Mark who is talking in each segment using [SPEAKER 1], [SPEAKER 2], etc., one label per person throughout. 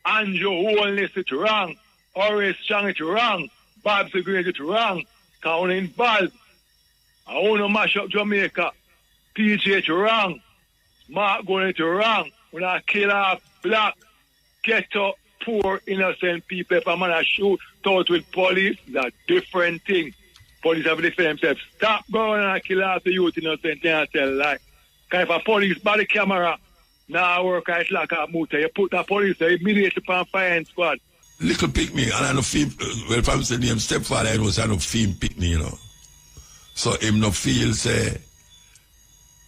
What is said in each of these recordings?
[SPEAKER 1] Andrew Holness it wrong. Horace Chang it wrong. Babs Green it wrong. Cause we involved. I want to mash up Jamaica. PJ it wrong. Mark going it wrong. When I kill off black, ghetto, poor, innocent people, if a man a shoot out with police, that's a different thing. Police have to defend themselves. Stop going and kill off the youth innocent and tell lie. Because if a police body camera now work, it's like a motor. You put the police there immediately on fire squad.
[SPEAKER 2] Little pick me, and I know feel, well, if I'm saying him stepfather, I was no feel pick me, you know. So him no feel say,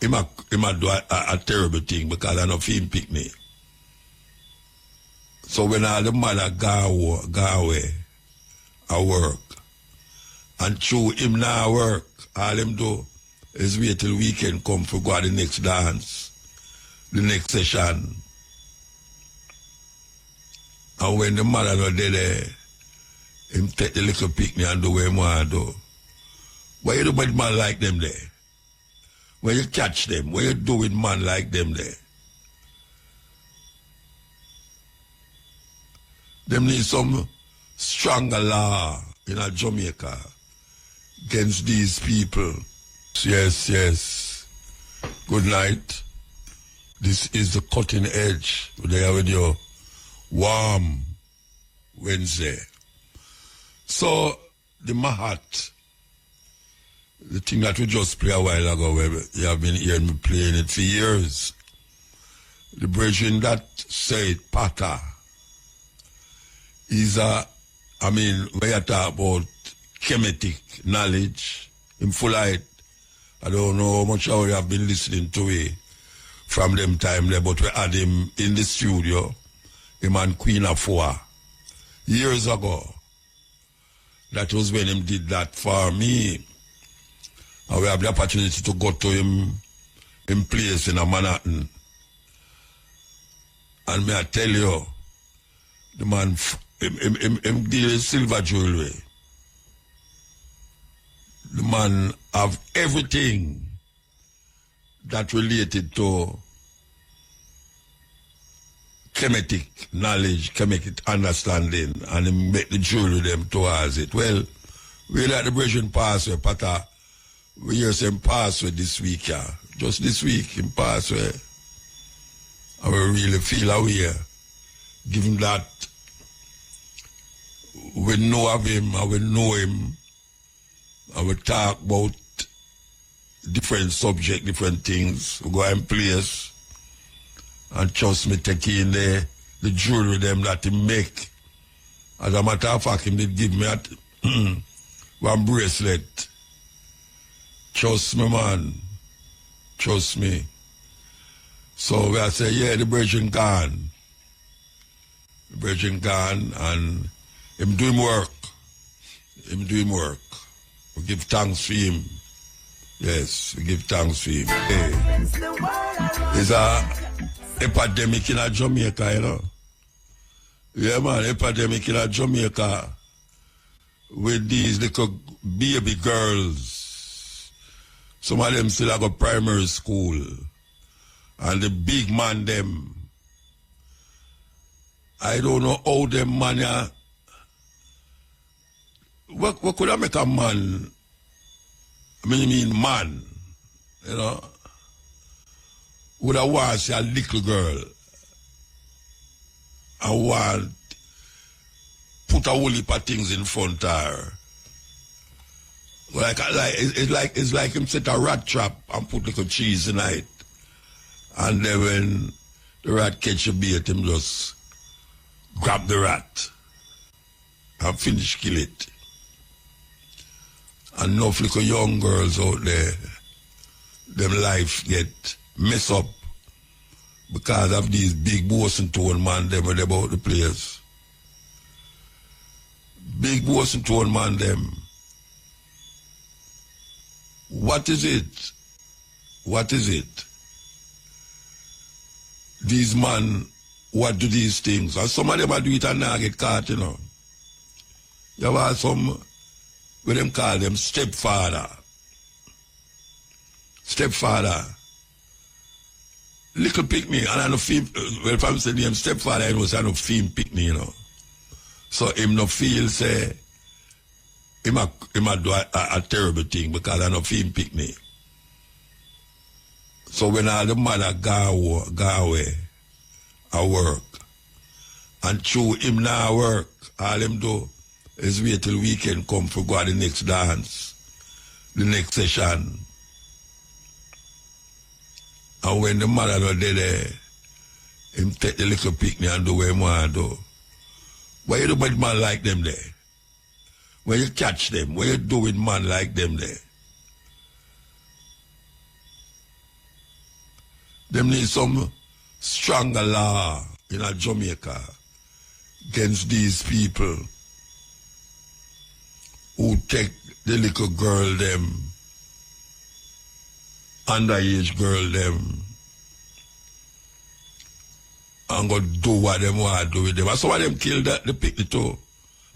[SPEAKER 2] him a do a terrible thing because I no feel pick me. So when all the mother go away, I work. And through him now work, all him do is wait till weekend come for go to the next dance, the next session. And when the mother not there, him take the little picnic and do what him want to do. Why you do with man like them there? When you catch them, what you do with man like them there? Them need some stronger law in a Jamaica against these people. Yes, yes. Good night. This is the cutting edge. There with your warm Wednesday. So, the Mahat, the thing that we just played a while ago, where you have been hearing me playing it for years. The version that said Pata is when you talk about chemetic knowledge, in full light. I don't know how much I have been listening to it from them time there, but we had him in the studio, him and Queen of Four, years ago. That was when him did that for me. And we have the opportunity to go to him in place in Manhattan. And may I tell you, the man, him deal in silver jewelry. The man have everything that related to chemetic knowledge, chemetic understanding, and him make the jewelry them towards it. Well, we let the Brazilian pass with Pata. We hear him pass with this week, yeah. Just this week, him pass with. And we really feel aware, given that we know of him and we know him, and we talk about different subjects, different things. We go in place, and trust me, take in the jewelry them that he make. As a matter of fact, him did give me one bracelet. Trust me, man. Trust me. So we say, yeah, the Virgin gone. The Virgin gone, and him do him work. Him do him work. We give thanks for him. Yes, we give thanks for him. Hey. There's a epidemic in Jamaica, you know. Yeah, man, epidemic in Jamaica with these little baby girls. Some of them still go primary school. And the big man them, I don't know how them man, what could I make a man, I mean man, you know, would I want to see a little girl, I want put a whole heap of things in front of her. It's like him set a rat trap and put little cheese in it. And then when the rat catch a bait, him just grab the rat and finish kill it. And enough little young girls out there, them life get messed up because of these big boss and tone man them about the place. Big boss and tone man them. What is it? What is it? These men, what do these things? And some of them do it and now get caught, you know. You have some, what them call them, stepfather. Stepfather. little picnic, and I no feel, well, if I'm saying him stepfather, I know, so I no feel picnic, you know. So him no feel, say, him a do a terrible thing, because I no feel picnic. So when all the mother go away, I work, and through him now work, all him do is wait till weekend come for go to the next dance, the next session. And when the mother not there, him take the little picnic and do what he want to do. Why you do with man like them there? When you catch them, what you do with man like them there? Them need some stronger law in a Jamaica against these people who take the little girl them, underage girl them, and go do what them want to do with them. And some of them kill the picnic too.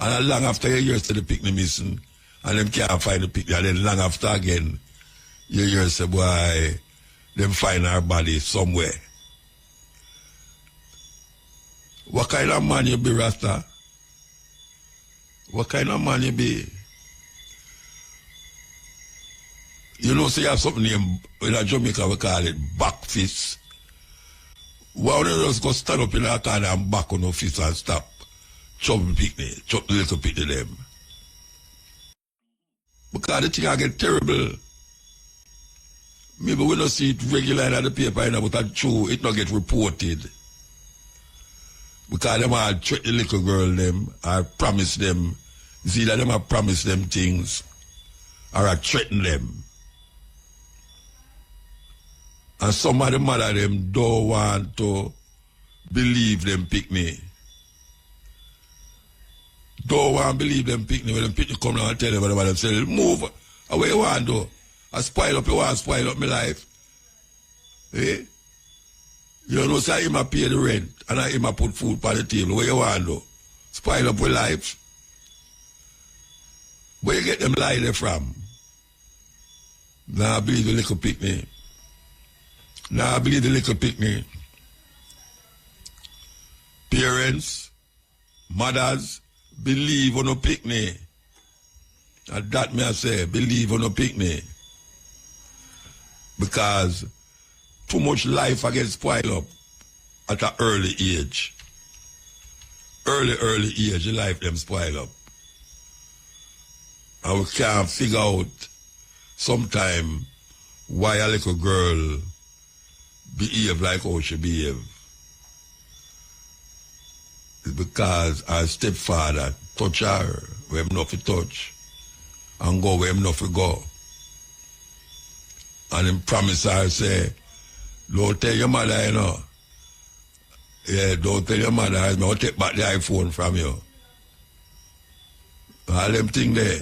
[SPEAKER 2] And long after you hear say the picnic missing, and them can't find the picnic, and then long after again, you hear say, boy, them find our body somewhere. What kind of man you be, Rasta? What kind of man you be? You know, say you have something named, in Jamaica we call it back fist. Why don't you just go stand up in a corner and back on your fist and stop? Chop the picnic, chop the little picnic them. Because the thing I get terrible. Maybe we don't see it regular in the paper, you know, but that's true, it not get reported. Because them all treat the little girl them, I promise them, see that them I promise them things, or I threaten them. And some of the mother them don't want to believe them picnic. Don't want to believe them picnic. When them picnic come down and tell them what them say, move, away you want to. I spoil up, you want to spoil up my life. Eh? You know, say him a pay the rent and I him a put food on the table. Where you want to? Spoil up your life. Where you get them lie there from? Now I believe the little picnic. Now I believe the little picnic. Parents, mothers, believe on a picnic. And that may I say, believe on a picnic. Because too much life I get spoiled up at an early age. Early age, the life them spoil up. And we can't figure out sometime why a little girl behave like how she behave. It's because her stepfather touch her where him not to touch and go where him not to go. And him promise her, say, don't tell your mother, you know. Yeah, don't tell your mother, I'll take back the iPhone from you. All them things there.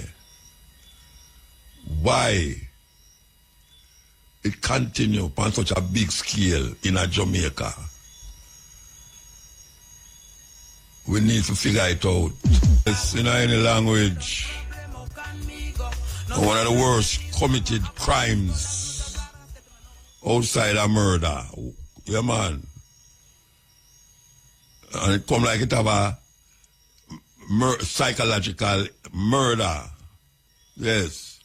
[SPEAKER 2] Why it continue on such a big scale in a Jamaica? We need to figure it out. It's in any language. One of the worst committed crimes outside of murder. Yeah, man. And it come like it have a psychological murder. Yes.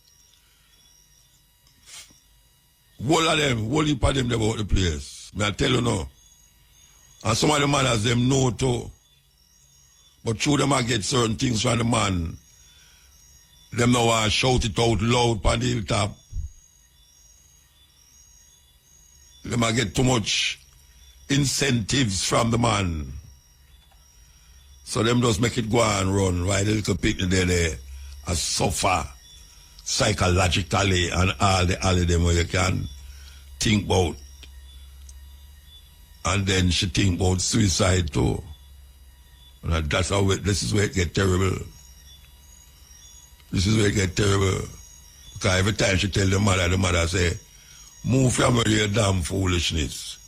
[SPEAKER 2] All of them, whole heap of them about the place. I tell you now. And some of the mothers, them know too. But through them I get certain things from the man. Them now want to shout it out loud on the hilltop. Them I get too much incentives from the man. So them just make it go and run. Right, the little people there I suffer psychologically and all of them where you can think about. And then she think about suicide too. And that's how this is where it get terrible. This is where it get terrible. Because every time she tell the mother say, move from your damn foolishness.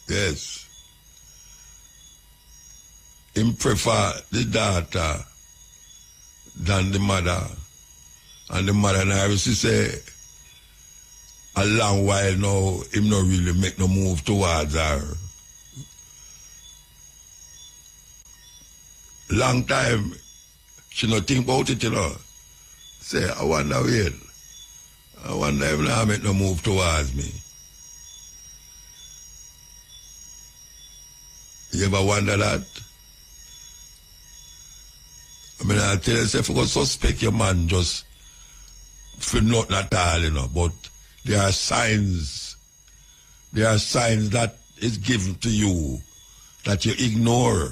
[SPEAKER 2] Yes. Him prefer the daughter than the mother. And the mother now she say, a long while now, him not really make no move towards her. Long time, she not think about it, you know. Say, I wonder wait. I wonder if now make no move towards me. You ever wonder that? I mean, I tell you, if you go suspect your man just for nothing at all, you know, but there are signs that is given to you that you ignore.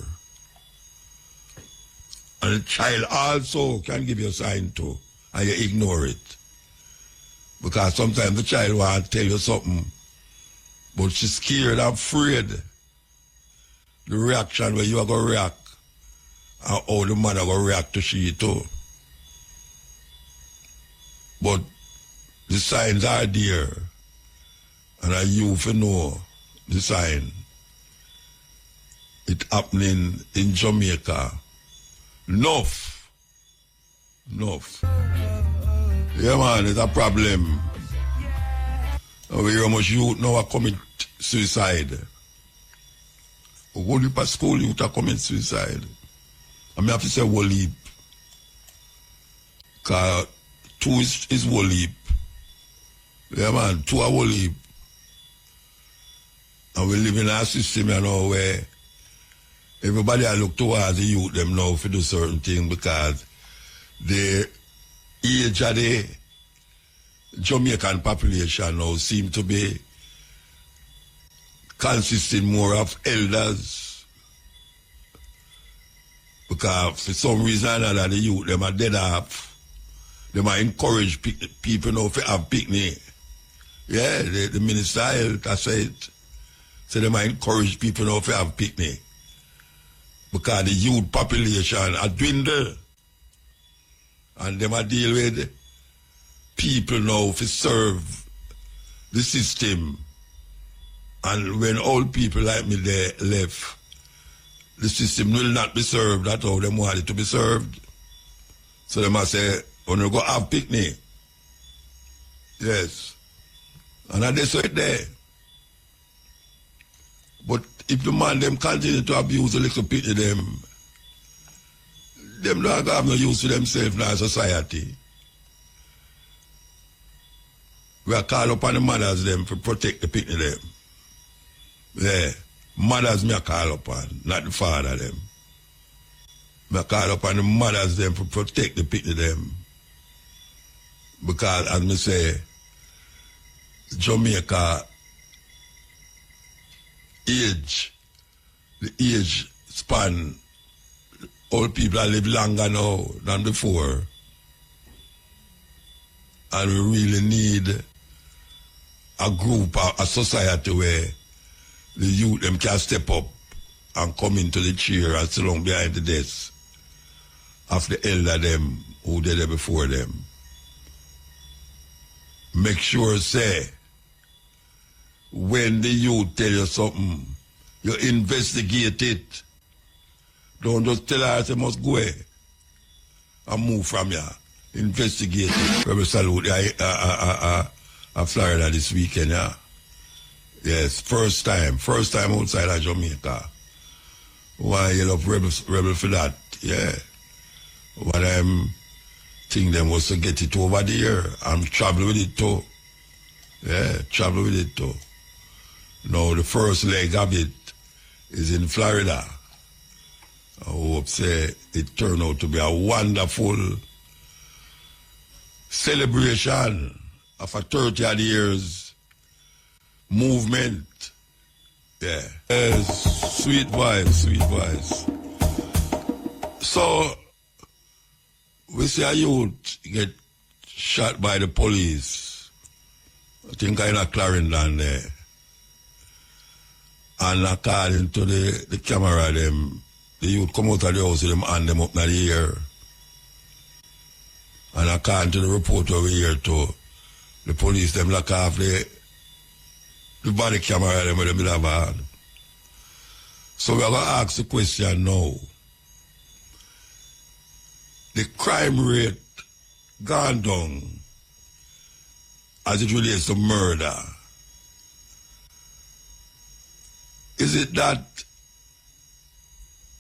[SPEAKER 2] And the child also can give you a sign too, and you ignore it. Because sometimes the child wants to tell you something, but she's scared and afraid. The reaction where you are going to react, and how the mother going to react to she too. But the signs are there, and you for know the sign. It happening in Jamaica. Enough. Yeah, man, it's a problem. We hear how much youth now are commit suicide. A whole heap of school youth are commit suicide. I mean, I have to say whole heap. Because 2 is whole heap. Yeah, man, 2 are whole heap. And we live in a system, you know, where everybody I look towards the youth them now for do certain things because the age of the Jamaican population now seem to be consisting more of elders. Because for some reason or another, the youth them are dead off. They might encourage people now to have picnic. Yeah, the minister has said. So they might encourage people now to have picnic. Because the youth population are dwindled. And they might deal with people now to serve the system. And when old people like me they left, the system will not be served at how they want it to be served. So they must say, when you go have picnic. Yes. And they say it there. But if the man them continue to abuse the little picnic them not have no use for themselves in our society. We are called upon the mothers them to protect the picnic them. Yeah. Mothers me are called upon, not the father them. Me are called upon the mothers them to protect the picnic them. Because as me say, Jamaica the age span, old people are live longer now than before. And we really need a group, a society where the youth them can step up and come into the chair and sit down behind the desk of the elder them who did it before them. Make sure, say, when the youth tell you something, you investigate it. Don't just tell her you must go away and move from here. Investigate it. Rebel salute Florida this weekend, yeah. Yes, first time outside of Jamaica. Why you love rebel for that? Yeah. What I'm think them was to get it over there and travel with it too. Yeah, travel with it too. Now the first leg of it is in Florida. I hope say it turned out to be a wonderful celebration of a 30 years movement. Yeah. Yes, sweet voice. So we see a youth get shot by the police. I think in a Clarendon there. And according to the camera, the youth come out of the house with them hand them up in the air. And according to the report over here too, the police them lock off the body camera them with them have on. So we are going to ask the question now. The crime rate gone down as it relates to murder, is it that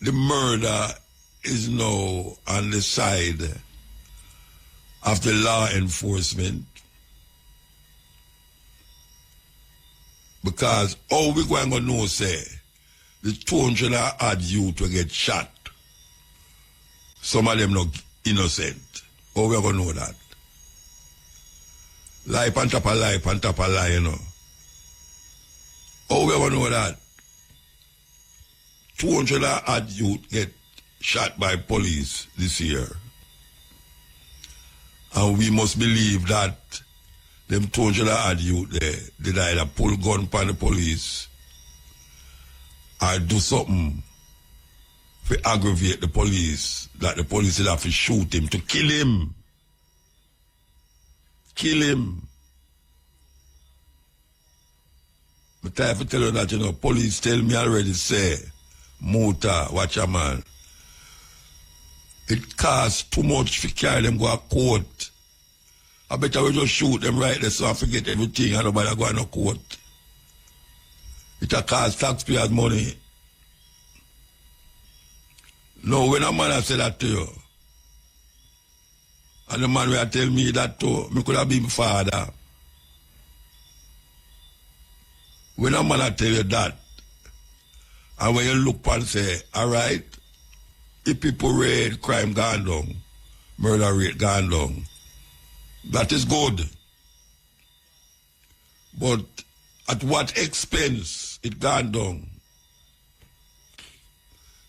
[SPEAKER 2] the murder is now on the side of the law enforcement? Because how we going to know, say, the 200 odd youth will get shot? Some of them not innocent. How we going to know that? Life on top of life on top of lie, you know. How we going to know that? 200 odd youth get shot by police this year. And we must believe that them 200 odd youth there, they either pull gun upon the police or do something to aggravate the police, that the police will have to shoot him, to kill him. Kill him. But I have to tell you that, you know, police tell me already, say, Muta, watch a man. It costs too much to carry them go to court. I bet I will just shoot them right there so I forget everything and nobody go to court. It costs taxpayers money. No, when a man has said that to you, and the man will tell me that too, me could have been my father. When a man will tell you that, and when you look and say, all right, if people rate, crime gone down, murder rate gone down, that is good. But at what expense it gone down?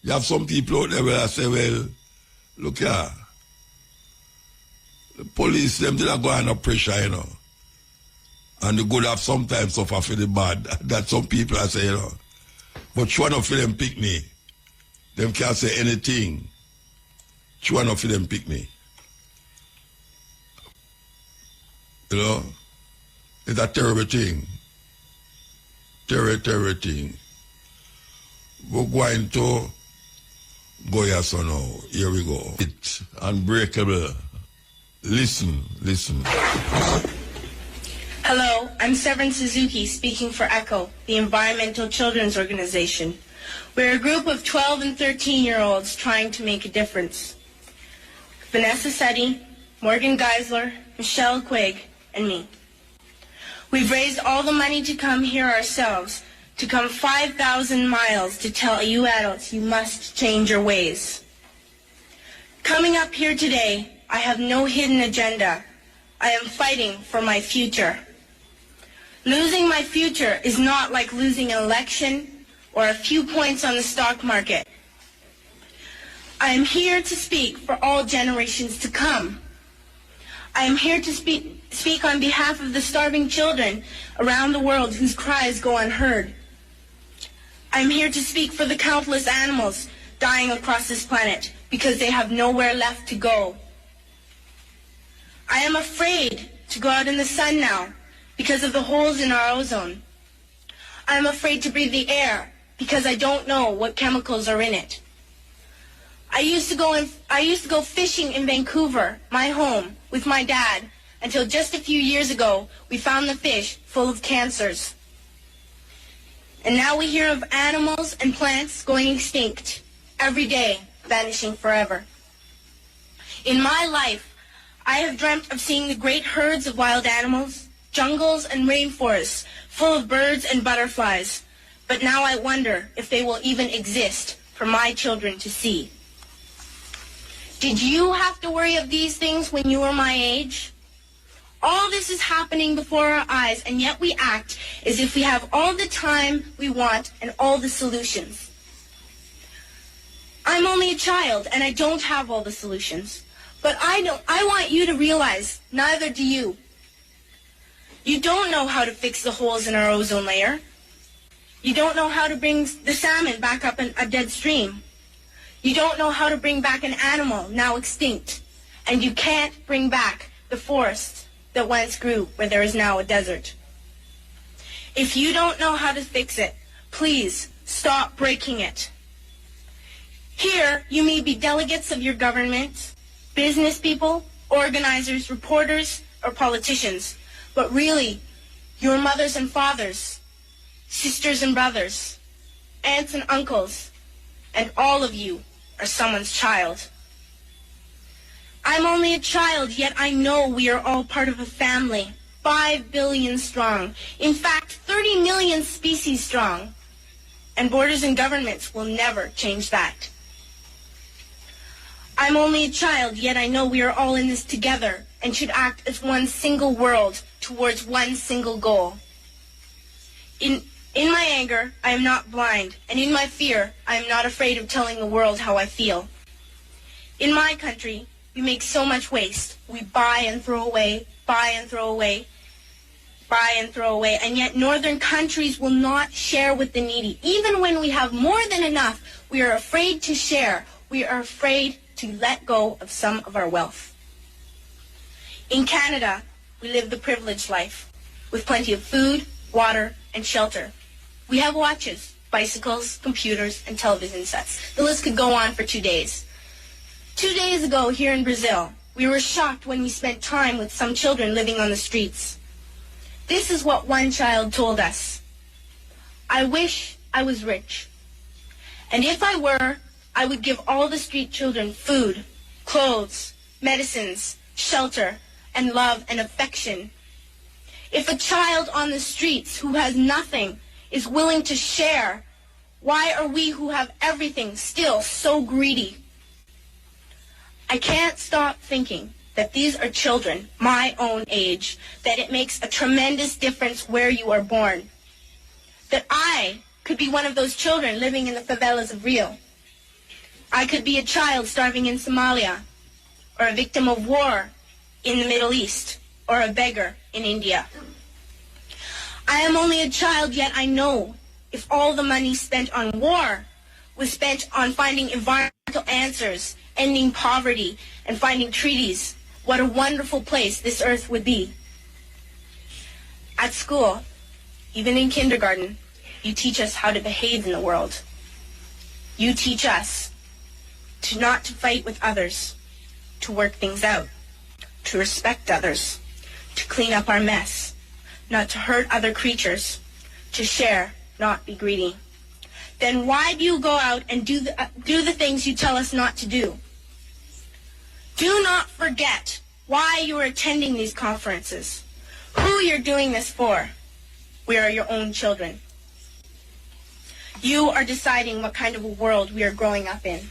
[SPEAKER 2] You have some people out there where say, well, look here, the police, them did not go under pressure, you know. And the good have sometimes suffer for the bad. That some people are saying, you know. But sure enough for them pick me. Them can't say anything. Sure enough for them pick me. You know? It's a terrible thing. Terrible thing. We're going to go here so now. Here we go. It's unbreakable. Listen.
[SPEAKER 3] Hello, I'm Severin Suzuki speaking for ECHO, the Environmental Children's Organization. We're a group of 12 and 13-year-olds trying to make a difference. Vanessa Setti, Morgan Geisler, Michelle Quigg, and me. We've raised all the money to come here ourselves, to come 5,000 miles to tell you adults you must change your ways. Coming up here today, I have no hidden agenda. I am fighting for my future. Losing my future is not like losing an election or a few points on the stock market. I am here to speak for all generations to come. I am here to speak on behalf of the starving children around the world whose cries go unheard. I am here to speak for the countless animals dying across this planet because they have nowhere left to go. I am afraid to go out in the sun now because of the holes in our ozone. I am afraid to breathe the air because I don't know what chemicals are in it. I used to go fishing in Vancouver, my home, with my dad, until just a few years ago we found the fish full of cancers. And now we hear of animals and plants going extinct, every day vanishing forever. In my life, I have dreamt of seeing the great herds of wild animals, jungles and rainforests full of birds and butterflies. But now I wonder if they will even exist for my children to see. Did you have to worry of these things when you were my age? All this is happening before our eyes, and yet we act as if we have all the time we want and all the solutions. I'm only a child, and I don't have all the solutions. But I want you to realize, neither do you. You don't know how to fix the holes in our ozone layer. You don't know how to bring the salmon back up in a dead stream. You don't know how to bring back an animal now extinct. And you can't bring back the forest that once grew where there is now a desert. If you don't know how to fix it, please stop breaking it. Here, you may be delegates of your government, business people, organizers, reporters, or politicians. But really, your mothers and fathers, sisters and brothers, aunts and uncles, and all of you are someone's child. I'm only a child, yet I know we are all part of a family, 5 billion strong. In fact, 30 million species strong. And borders and governments will never change that. I'm only a child, yet I know we are all in this together and should act as one single world towards one single goal. In my anger, I am not blind, and in my fear, I am not afraid of telling the world how I feel. In my country, we make so much waste. We buy and throw away, buy and throw away, buy and throw away, and yet northern countries will not share with the needy. Even when we have more than enough, we are afraid to share. We are afraid to let go of some of our wealth. In Canada, we live the privileged life, with plenty of food, water, and shelter. We have watches, bicycles, computers, and television sets. The list could go on for 2 days. 2 days ago, here in Brazil, we were shocked when we spent time with some children living on the streets. This is what one child told us. I wish I was rich. And if I were, I would give all the street children food, clothes, medicines, shelter, and love and affection. If a child on the streets who has nothing is willing to share, why are we who have everything still so greedy? I can't stop thinking that these are children my own age, that it makes a tremendous difference where you are born. That I could be one of those children living in the favelas of Rio. I could be a child starving in Somalia, or a victim of war in the Middle East, or a beggar in India. I am only a child, yet I know if all the money spent on war was spent on finding environmental answers, ending poverty, and finding treaties, what a wonderful place this earth would be. At school, even in kindergarten, you teach us how to behave in the world. You teach us to not to fight with others, to work things out, to respect others, to clean up our mess, not to hurt other creatures, to share, not be greedy. Then why do you go out and do the things you tell us not to do? Do not forget why you are attending these conferences, who you're doing this for. We are your own children. You are deciding what kind of a world we are growing up in.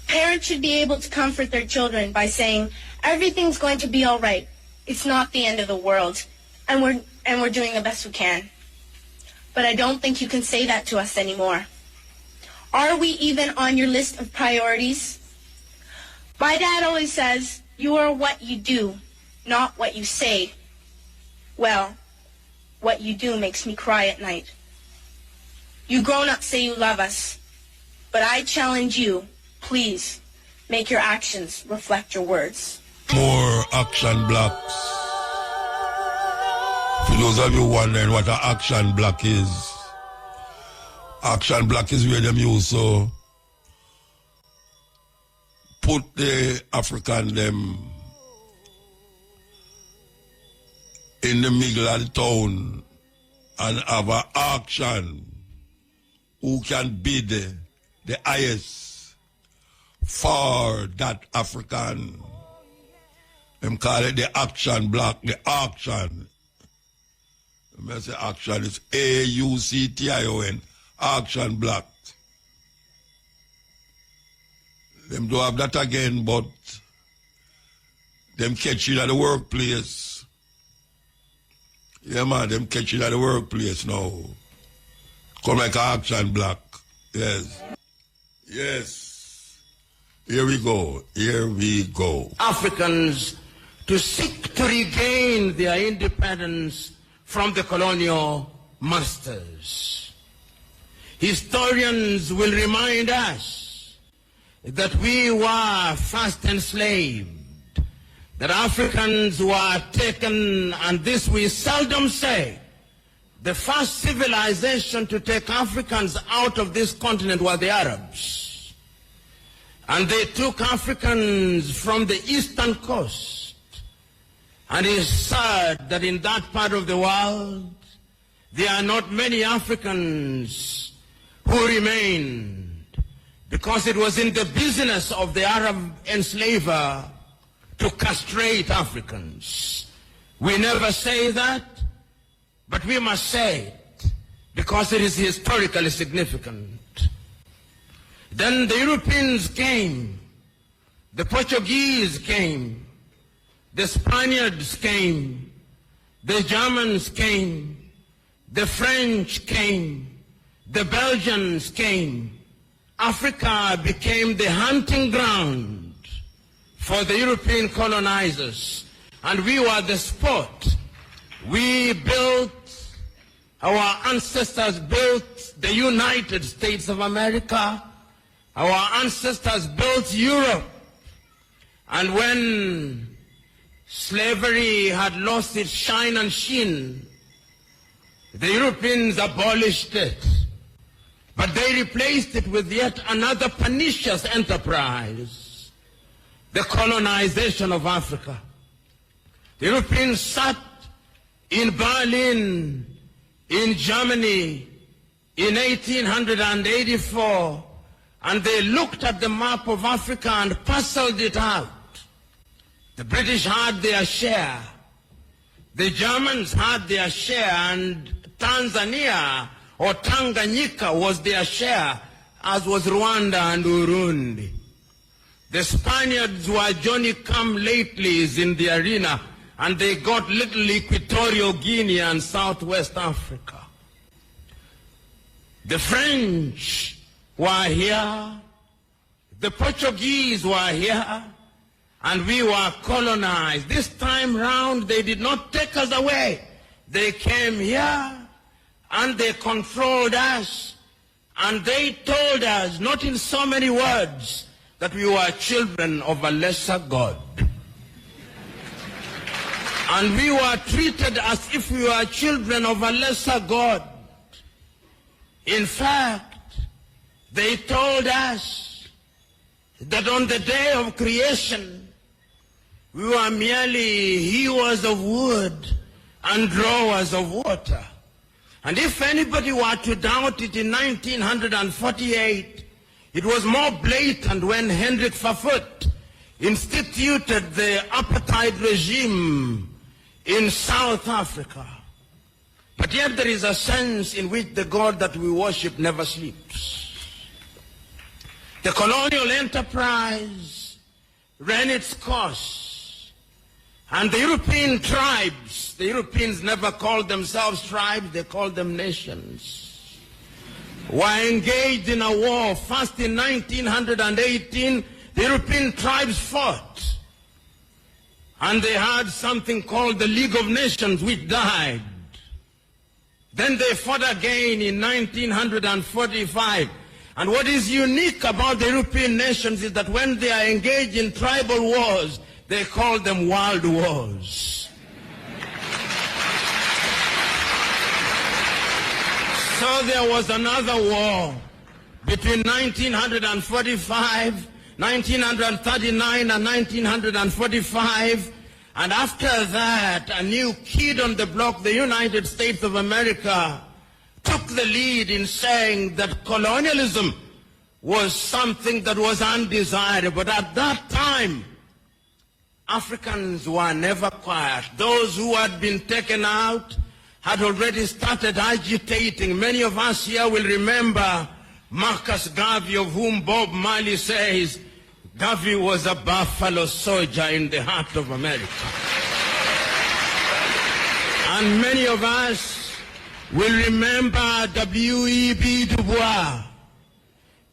[SPEAKER 3] Parents should be able to comfort their children by saying, everything's going to be all right. It's not the end of the world, and we're doing the best we can. But I don't think you can say that to us anymore. Are we even on your list of priorities? My dad always says, you are what you do, not what you say. Well, what you do makes me cry at night. You grown-ups say you love us, but I challenge you, please, make your actions reflect your words.
[SPEAKER 2] More action blocks. For those of you wondering what an action block is, action block is where them use so put the African them in the middle of the town and have an auction who can bid the highest for that African. Them call it the action block, the auction. When I say action, it's A-U-C-T-I-O-N, action block. Them don't have that again, but them catch it at the workplace. Yeah, man, them catch it at the workplace now. Come like an action block. Yes. Yes. Here we go. Here we go.
[SPEAKER 4] Africans to seek to regain their independence from the colonial masters. Historians will remind us that we were first enslaved, that Africans were taken, and this we seldom say. The first civilization to take Africans out of this continent were the Arabs. And they took Africans from the eastern coast And it's sad that in that part of the world, there are not many Africans who remained, because it was in the business of the Arab enslaver to castrate Africans. We never say that, but we must say it because it is historically significant. Then the Europeans came, the Portuguese came, the Spaniards came, the Germans came, the French came, the Belgians came. Africa became the hunting ground for the European colonizers, and we were the sport. We built, our ancestors built the United States of America, our ancestors built Europe, and when slavery had lost its shine and sheen, the Europeans abolished it. But they replaced it with yet another pernicious enterprise, the colonization of Africa. The Europeans sat in Berlin, in Germany, in 1884, and they looked at the map of Africa and parceled it out. The British had their share, the Germans had their share, and Tanzania or Tanganyika was their share, as was Rwanda and Burundi. The Spaniards were Johnny-come-latelys in the arena, and they got little Equatorial Guinea and Southwest Africa. The French were here, the Portuguese were here, and we were colonized. This time round, they did not take us away. They came here, and they controlled us, and they told us, not in so many words, that we were children of a lesser God. And we were treated as if we were children of a lesser God. In fact, they told us that on the day of creation, we were merely hewers of wood and drawers of water. And if anybody were to doubt it in 1948, it was more blatant when Hendrik Verwoerd instituted the apartheid regime in South Africa. But yet there is a sense in which the God that we worship never sleeps. The colonial enterprise ran its course. And the European tribes, the Europeans never called themselves tribes, they called them nations, were engaged in a war. First in 1918, the European tribes fought. And they had something called the League of Nations, which died. Then they fought again in 1945. And what is unique about the European nations is that when they are engaged in tribal wars, they call them world wars. So there was another war between 1945, 1939 and 1945. And after that, a new kid on the block, the United States of America, took the lead in saying that colonialism was something that was undesirable. But at that time, Africans were never quiet. Those who had been taken out had already started agitating. Many of us here will remember Marcus Garvey, of whom Bob Marley says, Garvey was a buffalo soldier in the heart of America. And many of us will remember W.E.B. Du Bois.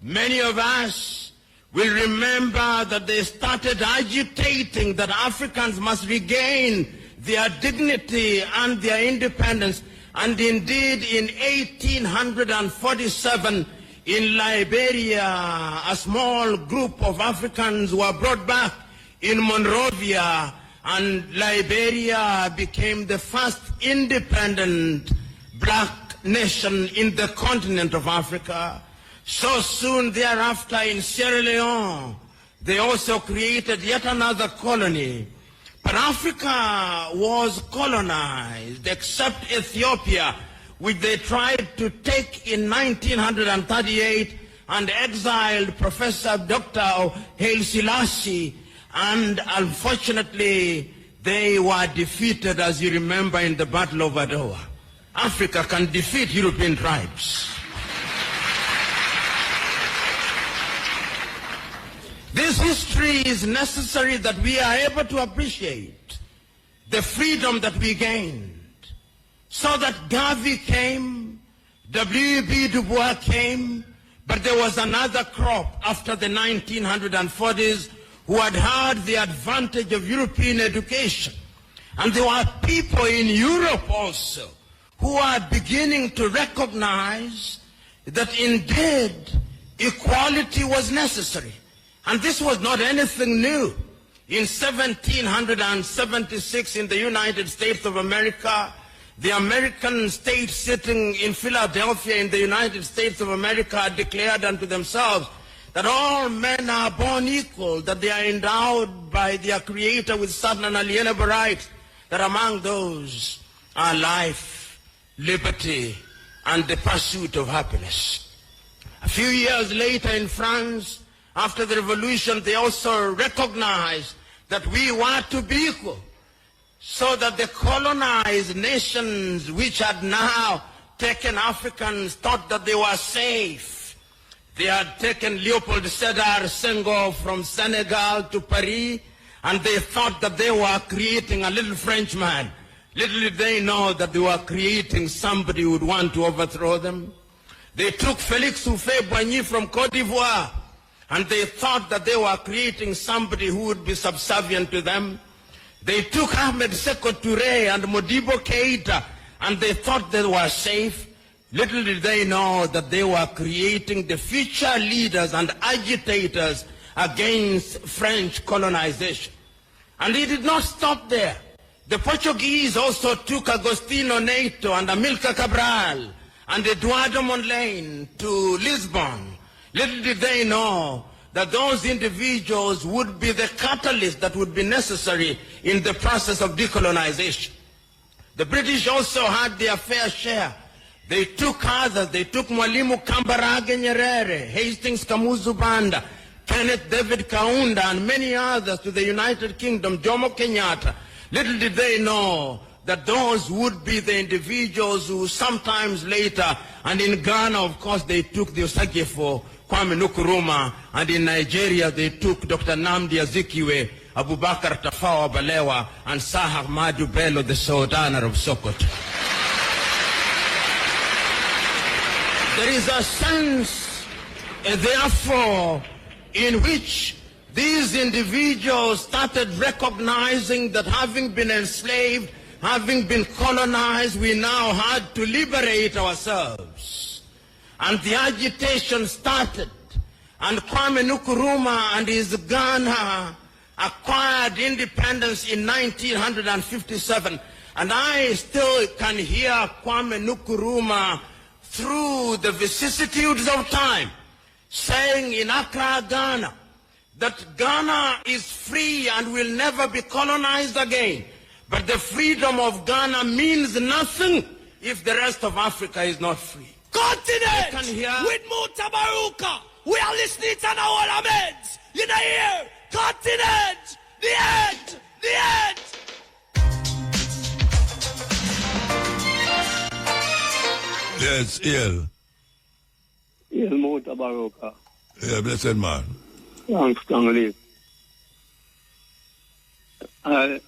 [SPEAKER 4] Many of us will remember that they started agitating that Africans must regain their dignity and their independence. And indeed, in 1847, in Liberia, a small group of Africans were brought back in Monrovia, and Liberia became the first independent black nation in the continent of Africa. So soon thereafter in Sierra Leone, they also created yet another colony. But Africa was colonized, except Ethiopia, which they tried to take in 1938 and exiled Professor Dr. Haile Selassie, and unfortunately they were defeated, as you remember, in the Battle of Adwa. Africa can defeat European tribes. This history is necessary that we are able to appreciate the freedom that we gained, so that Garvey came, W.E.B. Du Bois came, but there was another crop after the 1940s who had the advantage of European education. And there were people in Europe also who are beginning to recognize that indeed equality was necessary. And this was not anything new. In 1776 in the United States of America, the American state sitting in Philadelphia in the United States of America declared unto themselves that all men are born equal, that they are endowed by their Creator with certain unalienable rights, that among those are life, liberty, and the pursuit of happiness. A few years later in France, after the revolution, they also recognized that we were to be equal, so that the colonized nations which had now taken Africans thought that they were safe. They had taken Leopold Sédar Senghor from Senegal to Paris, and they thought that they were creating a little Frenchman. Little did they know that they were creating somebody who would want to overthrow them. They took Félix Houphouët-Boigny from Côte d'Ivoire, and they thought that they were creating somebody who would be subservient to them. They took Ahmed Sékou Touré and Modibo Keïta, and they thought they were safe. Little did they know that they were creating the future leaders and agitators against French colonization. And it did not stop there. The Portuguese also took Agostinho Neto and Amilcar Cabral and Eduardo Mondlane to Lisbon. Little did they know that those individuals would be the catalyst that would be necessary in the process of decolonization. The British also had their fair share. They took others. They took Mwalimu Kambarage Nyerere, Hastings Kamuzu Banda, Kenneth David Kaunda, and many others to the United Kingdom, Jomo Kenyatta. Little did they know that those would be the individuals who sometimes later, and in Ghana, of course, they took the Osagyefo, Kwame Nkrumah, and in Nigeria they took Dr. Nnamdi Azikiwe, Abubakar Tafawa Balewa, and Sir Ahmadu Bello, the Sultan of Sokoto. There is a sense, therefore, in which these individuals started recognizing that having been enslaved, having been colonized, we now had to liberate ourselves. And the agitation started, and Kwame Nkrumah and his Ghana acquired independence in 1957. And I still can hear Kwame Nkrumah through the vicissitudes of time saying in Accra, Ghana, that Ghana is free and will never be colonized again. But the freedom of Ghana means nothing if the rest of Africa is not free.
[SPEAKER 5] Continent with Mutabaruka. We are listening to our laments. You know here, continent, the end, the end.
[SPEAKER 2] Yes, ill.
[SPEAKER 1] Il Mutabaruka.
[SPEAKER 2] Yeah, blessed man.
[SPEAKER 1] Long live. I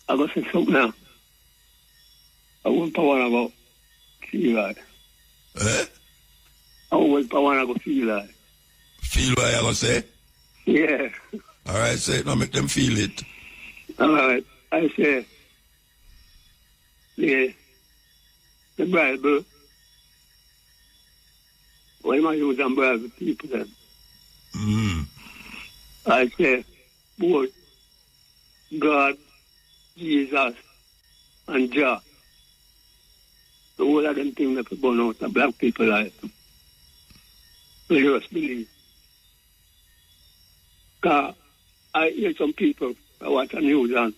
[SPEAKER 1] go say something now. I want to want about feel like.
[SPEAKER 2] Eh?
[SPEAKER 1] I want to want to feel like.
[SPEAKER 2] Feel what I go say?
[SPEAKER 1] Yeah.
[SPEAKER 2] All right, say it. Now make them feel it.
[SPEAKER 1] All right. I say, the Bible, why am I using Bible people then? I say, both God, Jesus, and Jah. The whole of them things that people know, the black people like. We just believe. God, I hear some people
[SPEAKER 6] I watch the news and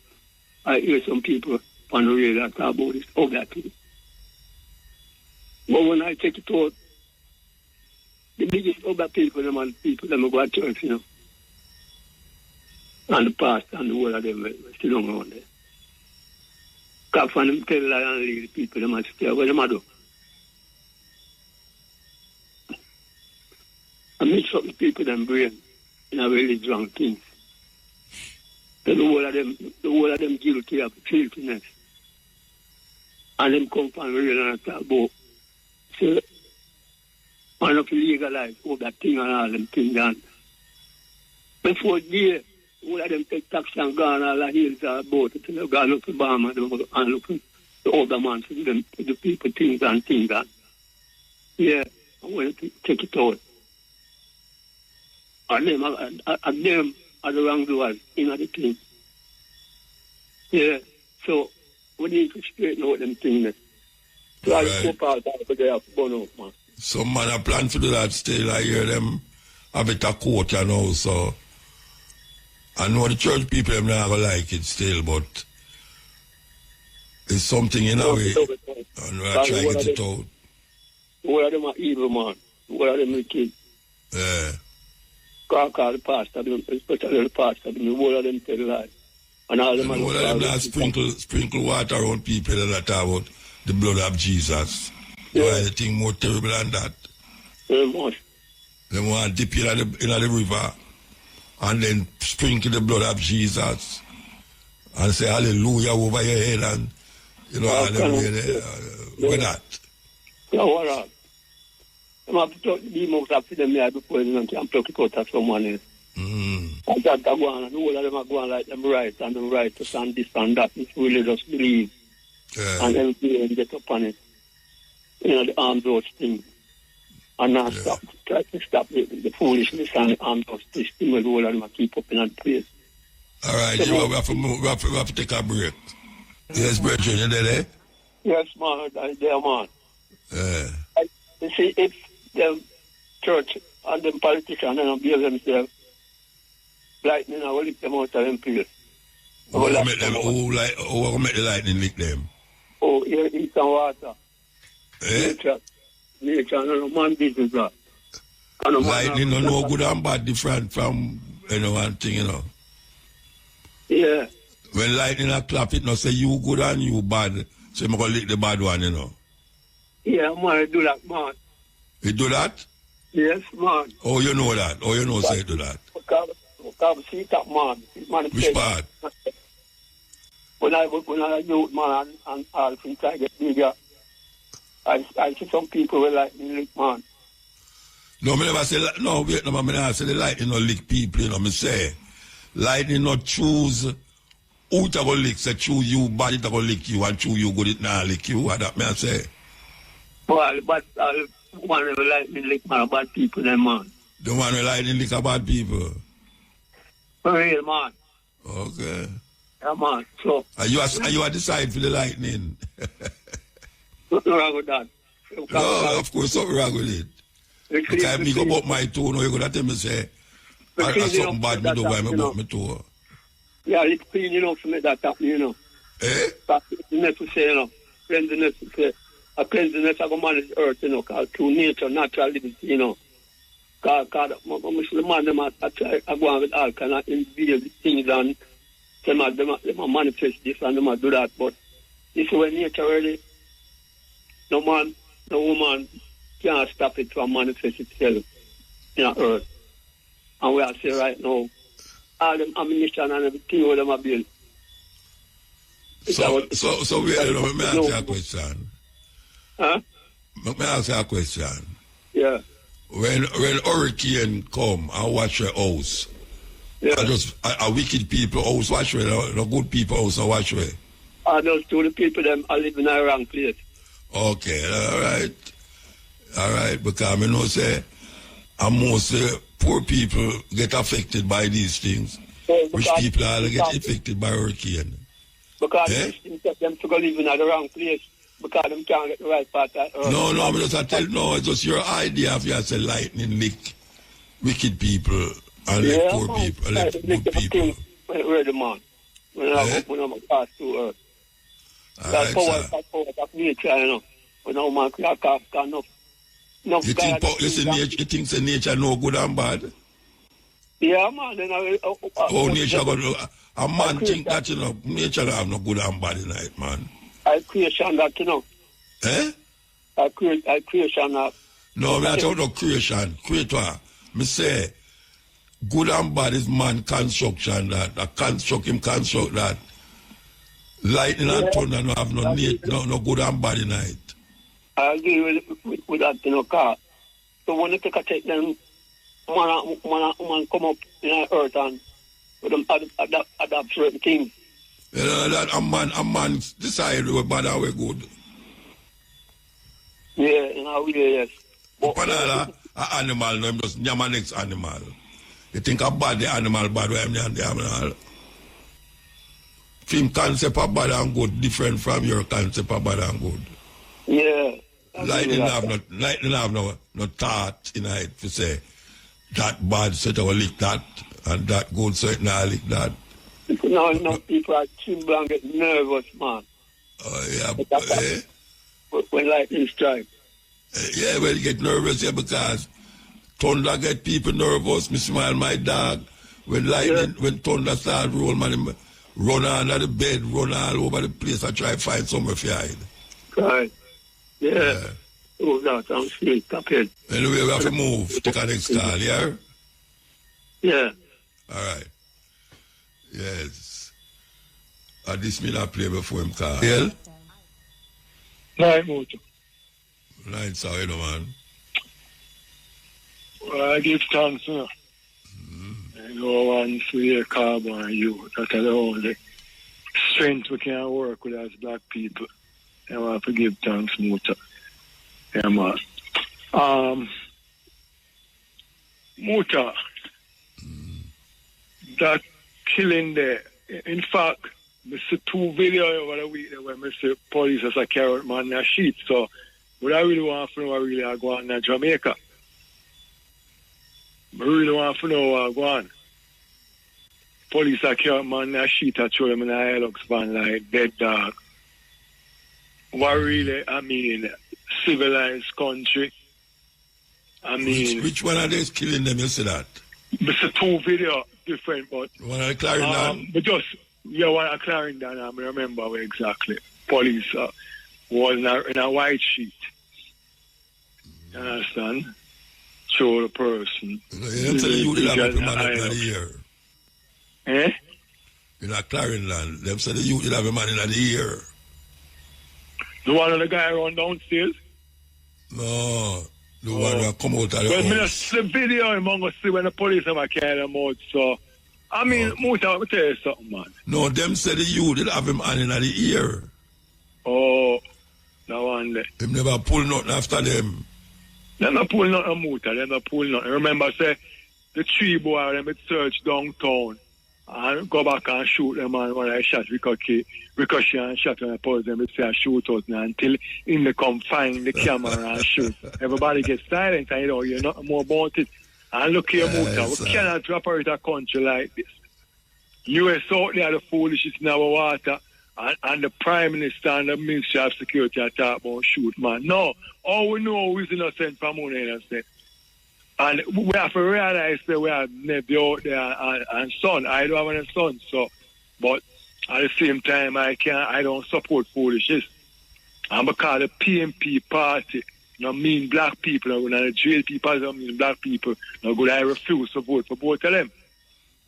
[SPEAKER 6] I hear some people on the radio talk about this, all that thing. But when I take it out, the biggest other people, them are the people that go to church, you know. And the pastor and the whole of them still don't go on there. Because when them tell lie and leave the people, they must stay. What them do? I mix up the people them brain in a really drunk things. The whole of them guilty of filthiness. And them come from real and talk about, so, man up to legalize all that thing and all them things done. Before year, all of them take taxi and gone all the hills are about it, and they've gone up to Bama and look at the older man for them, the people things and. Yeah, I want to take it out. And them are the wrongdoers in the thing. Yeah, so we need to straighten out them things. So I hope out that they have burn out, man.
[SPEAKER 2] Some man a plan to do that still. I hear them a bit of court and all, so I know the church people them not gonna like it still, but it's something in a way. And we are trying to get it out.
[SPEAKER 6] What of them are evil, man. What of them wicked.
[SPEAKER 2] Yeah.
[SPEAKER 6] Call the pastor, especially the pastor, the whole of them tell lies. And all them
[SPEAKER 2] all of them not sprinkle water on people and that about the blood of Jesus. Yeah. Why anything more terrible than that?
[SPEAKER 6] Very much.
[SPEAKER 2] They want to dip in the river and then sprinkle the blood of Jesus and say hallelujah over your head and you know hallelujah. Look at that.
[SPEAKER 6] Yeah, what up? I'm have to talk to the demons after them here before them can pluck it out of someone else. And that go on, and all of them are going like them right and them right to and this and that. It's really just believe. Yeah. And everything get up on it. You know, the arms out thing. And now try to stop the foolishness and the arms out this thing with all of them keep up in that place.
[SPEAKER 2] All right, so we have to take a break. Yes, Bridget, you there?
[SPEAKER 6] Yes, man, I'm there, man.
[SPEAKER 2] Yeah.
[SPEAKER 6] You see, if the church and the politicians don't behave themselves, lightning will lick them out of them place.
[SPEAKER 2] Who will make the lightning lick them?
[SPEAKER 6] Oh, air, heat and water.
[SPEAKER 2] Eh?
[SPEAKER 6] Nature, no man business that.
[SPEAKER 2] Lightning no good and bad different from one thing, you know.
[SPEAKER 6] Yeah.
[SPEAKER 2] When lightning a clap, it no say you good and you bad. So I'm going to lick the bad one, you know.
[SPEAKER 6] Yeah, man, I do that, man.
[SPEAKER 2] You do that?
[SPEAKER 6] Yes, man.
[SPEAKER 2] Oh, you know that? Oh, you know say you do that?
[SPEAKER 6] Because see that, man.
[SPEAKER 2] Which part?
[SPEAKER 6] When I youth, man, and all since I get bigger, I see some people will like me lick, man.
[SPEAKER 2] No, I never say, no, wait, no, I never say the lightning no lick people, you know, I say, lightning not choose who to go lick, say choose you, bad it to go lick you, and choose you good it not lick you, what that may I say?
[SPEAKER 6] Well, but one who like me lick man, bad people, then, man.
[SPEAKER 2] The one who like me lick a bad people?
[SPEAKER 6] For real, man.
[SPEAKER 2] Okay.
[SPEAKER 6] Yeah, man, so.
[SPEAKER 2] Are you decide for the lightning?
[SPEAKER 6] Nothing wrong with that.
[SPEAKER 2] No, of course, something wrong with it. Because I go about my toe, no, you're going to tell me, say, something bad me do by me about my toe.
[SPEAKER 6] Yeah, it's clean enough to make that happen, you know.
[SPEAKER 2] Eh?
[SPEAKER 6] That's to say, you know. Cleanliness to say. A cleanliness of a man's earth, you know, because through nature, natural liberty, you know. Because the man, them are going with all kind of invisible things and them are manifest this and them are do that. But this is when nature really, no man, no woman can't stop it from manifest itself in the earth. And we are saying right now, all them ammunition and everything where them are built.
[SPEAKER 2] So we are, let me ask you a question.
[SPEAKER 6] Huh?
[SPEAKER 2] Let me ask you a question.
[SPEAKER 6] Yeah.
[SPEAKER 2] When hurricane come and watch your house,
[SPEAKER 6] yeah.
[SPEAKER 2] A wicked people house watch way, no good people house watch way.
[SPEAKER 6] Those two the people them are living in a wrong place.
[SPEAKER 2] Okay, all right, because I know say, and most poor people get affected by these things. Rich people all get affected by hurricane. Because
[SPEAKER 6] them to go live in a wrong place. Because them can't get the right part of earth.
[SPEAKER 2] No, it's just your idea of you say lightning lick wicked people and lick poor people, lick good people.
[SPEAKER 6] Where the man? when I pass through earth. That power of nature, you know. When a man can't enough.
[SPEAKER 2] You think nature no good and bad?
[SPEAKER 6] Yeah, man. Then
[SPEAKER 2] nature got a man think that, you know, nature don't have no good and bad in it, man.
[SPEAKER 6] I creation that, you know.
[SPEAKER 2] Eh?
[SPEAKER 6] I creation that.
[SPEAKER 2] No, me not talking about creation. Creator. Me say, good and bad is man construction that. A construct that. Lightning and thunder no have no good and bad in it.
[SPEAKER 6] I agree with that, you know, car. So when you take them, man come up in the earth and with them adapt certain things.
[SPEAKER 2] You know, that a man decide we're bad or we're good.
[SPEAKER 6] Yeah, in a way, yes.
[SPEAKER 2] But an animal, no, just nyama next animal. You think about the animal bad, where the animal. Film concept of bad and good different from your concept of bad and good.
[SPEAKER 6] Yeah.
[SPEAKER 2] Lightning have no thought in it to say that bad so it will lick that and that good so it not lick that.
[SPEAKER 6] No, people are tremble and get nervous, man.
[SPEAKER 2] Oh yeah,
[SPEAKER 6] when lightning strikes.
[SPEAKER 2] Yeah, well you get nervous here because thunder get people nervous. Me smile my dog. When lightning, when thunder start roll, man, run under the bed, run all over the place and try to find somewhere to hide.
[SPEAKER 6] Right. Yeah. Oh, that sounds sweet. Stop it.
[SPEAKER 2] Anyway, we have to move. Take our next call, yeah?
[SPEAKER 6] Yeah.
[SPEAKER 2] All right. Yes. This me not play before him call. Yeah?
[SPEAKER 1] Right, Mojo.
[SPEAKER 2] Right, sorry, no, man.
[SPEAKER 1] Well, I give thanks, you know. I know one for your carbon and you. That's the only strength we can work with as black people. I want to give thanks, Muta. Yeah, man. Muta, that killing there, in fact, I see 2 videos over the week where I see police as a carrot man in a sheet. So, what I really want to know, I really are going to Jamaica. I really want to know what's going on. Police are carrot man in a sheet, I show them in a Hilux van like dead dog. What really, I mean, civilized country. I mean...
[SPEAKER 2] Which one are they killing them, you see that?
[SPEAKER 1] It's a 2 video different, but...
[SPEAKER 2] One at Clarendon?
[SPEAKER 1] But just, one at Clarendon, I remember where exactly. Police was in a white sheet. You understand? Show the person.
[SPEAKER 2] You don't tell you will have a man in the ear.
[SPEAKER 1] Eh?
[SPEAKER 2] In a Clarendon, them say the youth will have a man in the ear.
[SPEAKER 1] The one of the guy run downstairs?
[SPEAKER 2] No, the one that come out of the house.
[SPEAKER 1] Well, I see the video, I'm going to see when the police have carried them out, so... I mean, Muta, let me tell you something, man.
[SPEAKER 2] No, them say the youth will have him hand in the ear.
[SPEAKER 1] Oh, no one there.
[SPEAKER 2] Them never pull nothing after them.
[SPEAKER 1] They never pull nothing, Muta, they never pull nothing. Remember, say, the 3 boys, them would search downtown and go back and shoot them, and when I shot ricochet and shot and I pose them, they say I shoot out now until in the confine the camera and shoot. Everybody gets silent and you know more about it. And look here, Muta, we cannot operate a country like this. US out there the foolishness in our water and the Prime Minister and the Ministry of Security are talking about shoot, man. No, all we know is innocent from innocent. And we have to realize that we have nephew out there and son. I don't have any son, so but at the same time I don't support foolishness. And because the PMP party mean black people, and the jail people don't mean black people, I refuse to vote for both of them.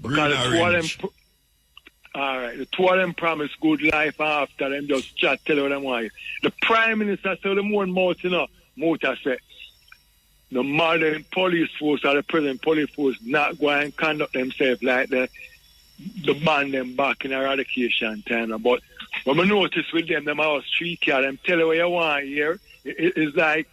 [SPEAKER 1] Because the 2 of them the 2 of them promise good life after them just chat, tell them why. The Prime Minister said them one mouth, Muta said the modern police force or the present police force not going and conduct themselves like the ban them back in eradication time. But when we notice with them house 3 car, them tell you what you want here. It's like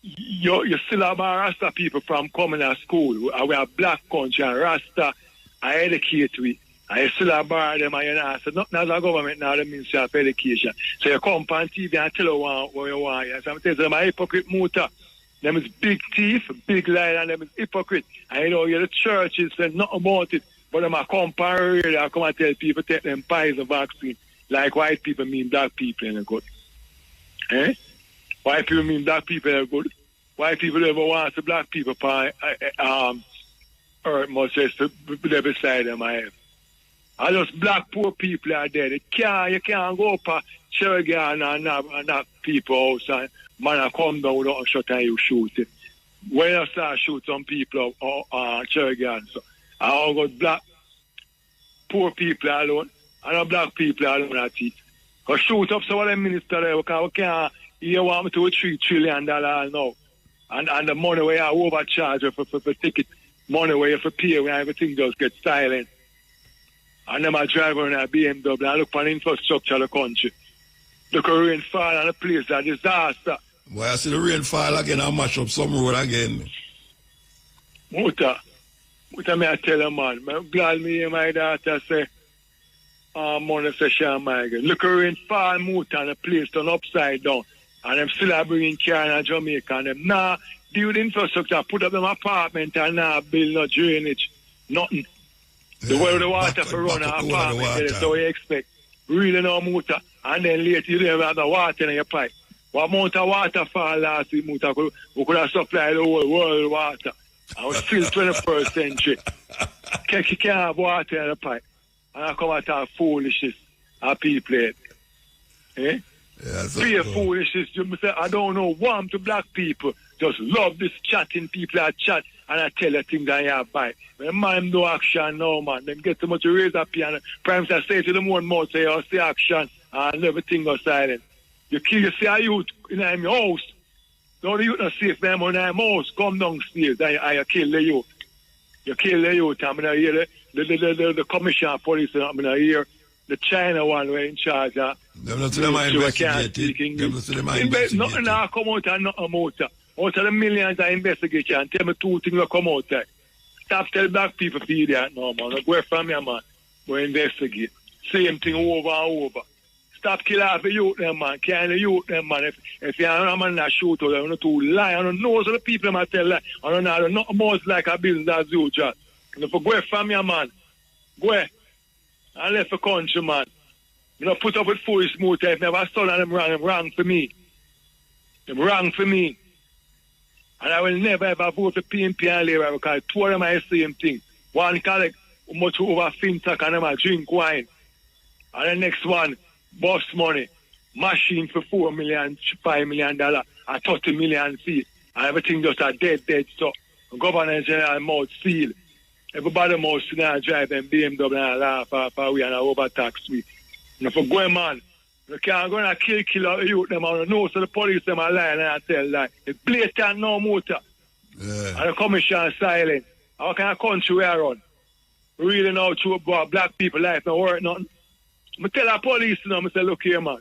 [SPEAKER 1] you still have Rasta people from coming to school. We have black country and Rasta I educate we. I still have bar them and you know, so nothing as a government now the Ministry of Education. So you come on TV and tell you what you want. So I'm telling them a hypocrite Muta. Them is big thief, big liar, and them is hypocrite. I know the churches say nothing about it. But them a come parade and come and tell people take them Pfizer vaccine. Like white people mean black people ain't good. Eh? White people mean black people ain't good. White people never want to black people earth much as to be beside them I have. And just black poor people are dead. You can't go up a Cherrigan and knock people house and man come down without a shot and you shoot it. When you start shoot some people Cherrigan, so I got black poor people alone and black people alone at it. Because shoot up some of them ministers there because we can't you want me to $3 trillion now. And the money where I overcharge for ticket, money where you have to pay when everything just gets silent. And them are driving in a BMW and look for the infrastructure of the country. Look at rainfall and the place, a disaster.
[SPEAKER 2] Well, I see the rainfall again and mash up some road again.
[SPEAKER 1] Muta, me I tell you, man, I'm glad me and my daughter say, money say Sean Michael. Look at rainfall, Muta, and the place done upside down. And them still are bringing car in Jamaica. And them now build infrastructure, put up them apartment and now build no drainage. Nothing. The way the water for run an apartment, that's how you expect. Really no Muta. And then later you don't have the water in your pipe. What amount of water fall last week, Muta? We could have supplied the whole world water. And we're still 21st century. You can't have water in the pipe. And I come out of foolishness of people. Eh?
[SPEAKER 2] Yeah,
[SPEAKER 1] Pure foolishness. I don't know, warm to black people. Just love this chatting people that chat and I tell you things that you have by. When man no action now, man. Them get so much razor piano. Prime Minister say to them one more, say, oh, say action and everything goes silent. You kill a youth in your house. Don't the youth not safe them in your house. Come downstairs and you kill the youth. You kill the youth. I'm going to hear the commissioner of police. I'm going to hear the China one were in charge of.
[SPEAKER 2] Them not to them investigating. Them not to them investigating.
[SPEAKER 1] Nothing now come out and nothing out. Out of the millions I investigate and tell me two things will come out there. Stop telling black people for that no man. Go from here, man. Go investigate. Same thing over and over. Stop killing off the youth them, man. Killing the youth them, man. If you're a man that shoot out, you're not too lie. I don't know so the people that tell lie. I don't know nothing more like a business as usual. And if you go from here, man, go and left the country, man. You know, put up with foolish motor. If never saw them wrong for me. Them wrong for me. And I will never ever vote for PNP and Labour because two of them are the same thing. One collect much over fintech and them a drink wine. And the next one, bus money, machine for $4 million, $5 million, and $30 million fee. And everything just a dead stuff. Governor General mouth seal. Everybody must now drive them BMW and laugh for we and overtax we. And if you go, man, you can't go and kill youth them and know so the police them are lying and I tell lie. It's blatant no motor.
[SPEAKER 2] Yeah.
[SPEAKER 1] And the commission silent. How kind of country we are on? Really know true about black people life not worth nothing. I tell the police now, I say, look here, man.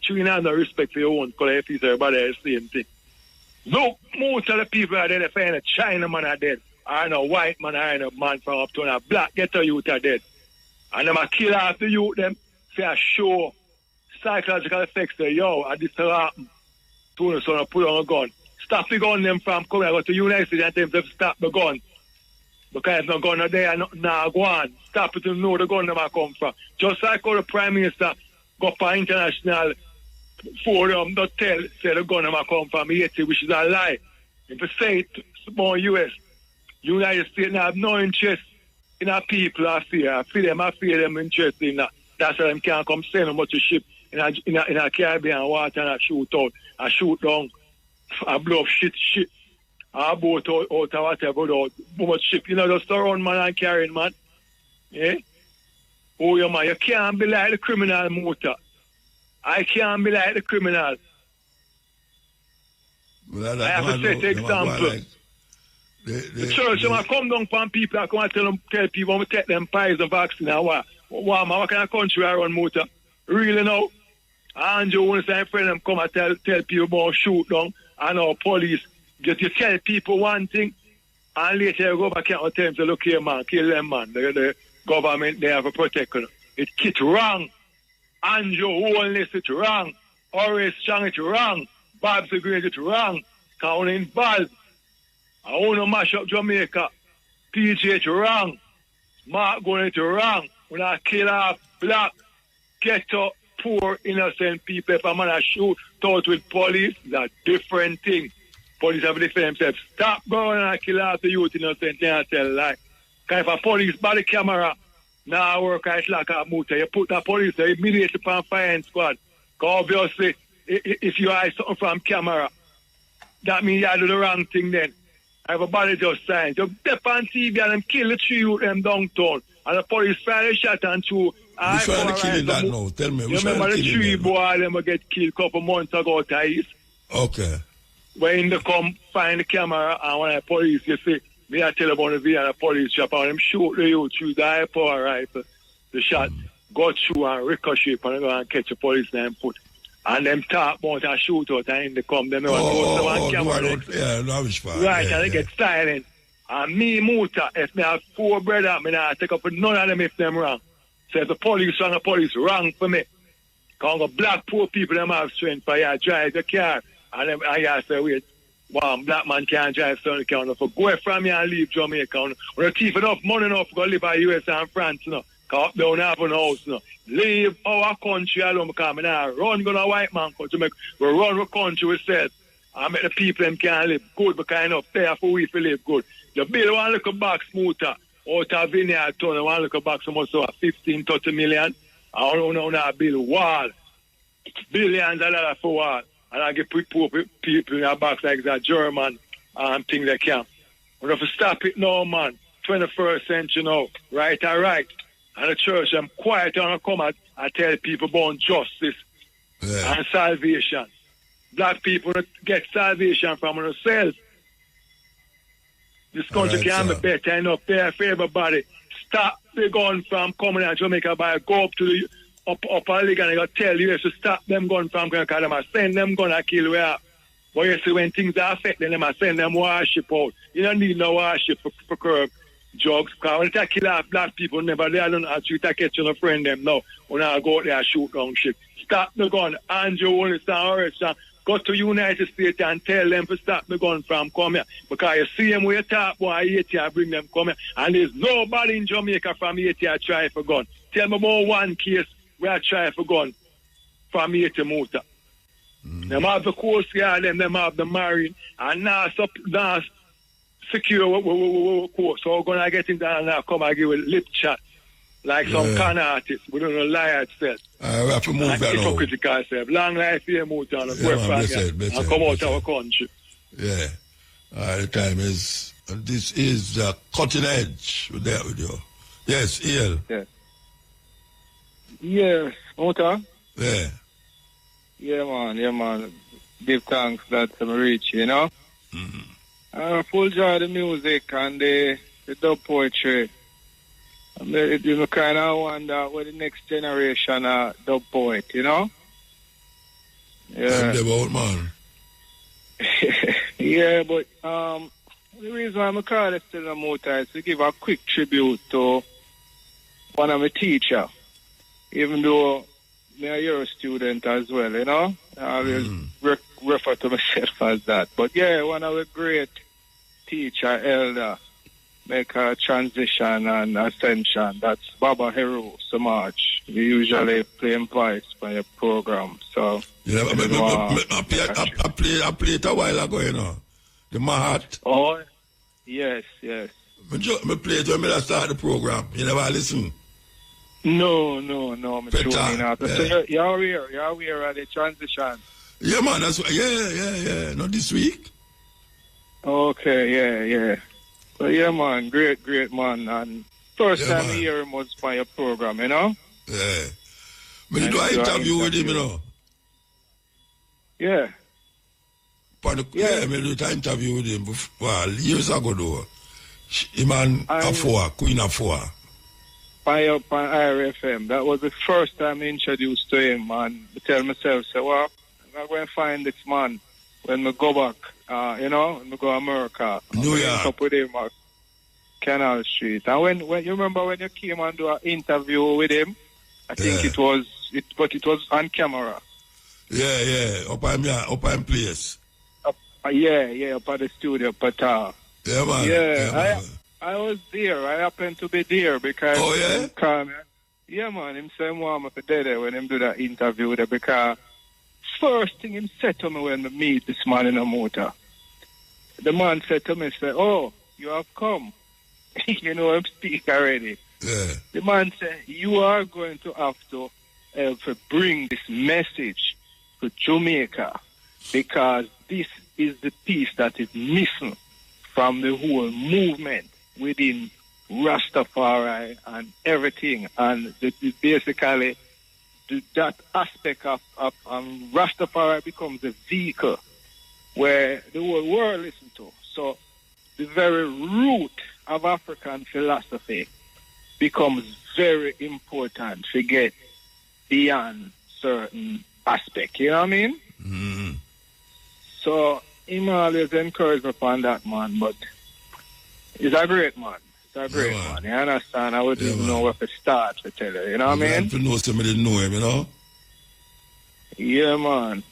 [SPEAKER 1] You have no respect for your own color piece, everybody is the same thing. Look, most of the people are dead, they find a China man are dead. I know white man, I know man from uptown, a black ghetto youth are dead. And them a kill off the youth them, say a show psychological effects say, yo, I this happen. So I put on a gun. Stop the gun them from coming. I go to the United States and tell them to stop the gun. Because if no gun are there, now go on. Stop it to know the gun them come from. Just like how the Prime Minister go for international forum, don't tell, say the gun them come from Haiti, which is a lie. If you say it, more US, United States have no interest in our people, I fear them interest in that. That's why them can't come send much ship in a Caribbean water and shoot out, and shoot down, and blow up shit, a boat out or whatever, out, much ship, you know, just around man and carrying, man. Yeah? Oh, yeah, man, you can't be like the criminal motor. I can't be like the criminal.
[SPEAKER 2] Well,
[SPEAKER 1] I have to set the example.
[SPEAKER 2] Like,
[SPEAKER 1] the church, when I come down from people, I come and tell people, I'm going to take them Pfizer vaccine and what? What kind of country I run motor? Really now? Andrew, when I friend them come and tell people about shoot down and our police. Just you tell people one thing and later you go back and tell them to look here, man, kill them, man. The government, they have a protector. It's wrong. Andrew, wholeness, it's wrong. Horace Chang, it's wrong. Bob's agreed, it's wrong. Count involved. I want to mash up Jamaica. PG, it's wrong. Mark going into wrong. When I kill off black, ghetto, poor, innocent people, if I'm gonna shoot out with police, that's a different thing. Police have to defend themselves. Stop going and kill off the youth innocent thing and tell lie. Because if a police body camera now work it's like a motor, you put the police there immediately on firing squad. Because obviously, if you hide something from camera, that means you do the wrong thing then. Everybody just signs. You step on TV and them kill the 3 youth them downtown. And the police fire a shot and two.
[SPEAKER 2] Which one are killing that now? Tell me.
[SPEAKER 1] You remember the 3 boys them get killed a couple months ago at East?
[SPEAKER 2] Okay.
[SPEAKER 1] When they come find the camera and when the police, you see, me I tell about the video and the police shop and them shoot the youth through the high-power rifle. The shot go through and ricochet and go and catch the police and put. And them talk about a shootout and they come, they know on camera.
[SPEAKER 2] Yeah, that was fine.
[SPEAKER 1] Right,
[SPEAKER 2] yeah,
[SPEAKER 1] and they get silent. And me, Muta, if me have 4 brothers, I take up with none of them if them wrong. So if the police wrong for me. Because the black poor people, them have strength for you drive the car. And them, I say, wait, wow, black man can't drive certain car. For go from here and leave Jamaica. When you thief enough money enough to go live in US and France, you know. Because they don't have a house, you know. Leave our country alone because we now run go to white man country. We run our country ourselves. And make the people them can live good because enough fair for we to live good. You build one little box motor out of vineyard town, one little box almost 15, 30 million. I don't know build wall. Billions of dollars for wall. And I get poor people in a box like that German and things they can. We have to stop it now, man. 21st century now. Right or right. And the church, I'm quiet and I come out and tell people about justice and salvation. Black people get salvation from themselves. This country can be better enough there for everybody. Stop the gun from coming out of Jamaica by go up to the upper league and they got to tell you to stop them gun from coming because they send them gun and kill we are. But you see when things are affecting them, I send them worship out. You don't need no worship for curb drugs. Because when they kill off black people, never they don't actually catch a friend them now. When I go out there and shoot down shit. Stop the gun. Andrew Wilson, go to United States and tell them to stop the gun from coming here. Because you see them with a top boy, Haiti, bring them come here. And there's nobody in Jamaica from Haiti I try for gun. Tell me about one case where I try for gun from Haiti motor. Them have the Coast Guard, them have the Marine, and now secure course. So we're going to get in there and now come and give a lip chat. Like some con artists, we don't know lie itself.
[SPEAKER 2] We have to move that now.
[SPEAKER 1] Hypocritical self. Long life here, Mutan, and come out of our country.
[SPEAKER 2] Yeah. The time is, and this is the cutting edge. We're there with you. Yes, Ian.
[SPEAKER 7] Yeah. Yes, Muta?
[SPEAKER 2] Yeah.
[SPEAKER 7] Yeah, man. Give thanks that I'm rich, you know? Full joy the music and the dub poetry. You kind of wonder what the next generation dub poet, you know? Yeah.
[SPEAKER 2] I'm about, man.
[SPEAKER 7] Yeah, but the reason why I'm calling this to the Muta is to give a quick tribute to one of my teachers. Even though you're a student as well, you know? I always refer to myself as that. But yeah, one of the great teacher, elder, make a transition and ascension. That's Baba Heru Samaj. We usually play him voice by a program. So
[SPEAKER 2] yeah, I played it a while ago, you know. The Mahat.
[SPEAKER 7] Oh, yes.
[SPEAKER 2] I played it when I started the program. You never listen?
[SPEAKER 7] No, I'm tuning out.
[SPEAKER 2] Yeah.
[SPEAKER 7] So you're aware of the transition?
[SPEAKER 2] Yeah, man, that's what, yeah. Not this week.
[SPEAKER 7] Okay, yeah. But yeah, man, great man. And first time I hear him was by a program, you know?
[SPEAKER 2] Yeah. But you do an interview with him, you know?
[SPEAKER 7] Yeah.
[SPEAKER 2] I did an interview with him years ago, though. Him and Queen Afua.
[SPEAKER 7] By IRFM. That was the first time I introduced to him, and I tell myself, well, I'm going to find this man when I go back, when I go to America.
[SPEAKER 2] New York.
[SPEAKER 7] Up with him at Canal Street. And when you remember when you came and do an interview with him, I think it was on camera.
[SPEAKER 2] Yeah, up on place.
[SPEAKER 7] Up at the studio, Pata.
[SPEAKER 2] Yeah, man.
[SPEAKER 7] Yeah. I was there. I happened to be there because...
[SPEAKER 2] Oh, yeah?
[SPEAKER 7] Him call me. Yeah, man. Him say him want me to be there when him do that interview there because first thing him said to me when we meet this man in a motor, the man said to me, say, oh, you have come. You know, I'm speak already.
[SPEAKER 2] Yeah.
[SPEAKER 7] The man said, you are going to have to bring this message to Jamaica because this is the piece that is missing from the whole movement within Rastafari and everything. And basically, that aspect of Rastafari becomes a vehicle where the whole world listens to. So the very root of African philosophy becomes very important to get beyond certain aspect. You know what I mean?
[SPEAKER 2] Mm-hmm.
[SPEAKER 7] So he always encouraged me upon that, man. But he's a great man. He's a great man. You understand? I wouldn't even know where to start to tell you. You know what I mean?
[SPEAKER 2] You have to know somebody didn't know him, you know?
[SPEAKER 7] Yeah, man.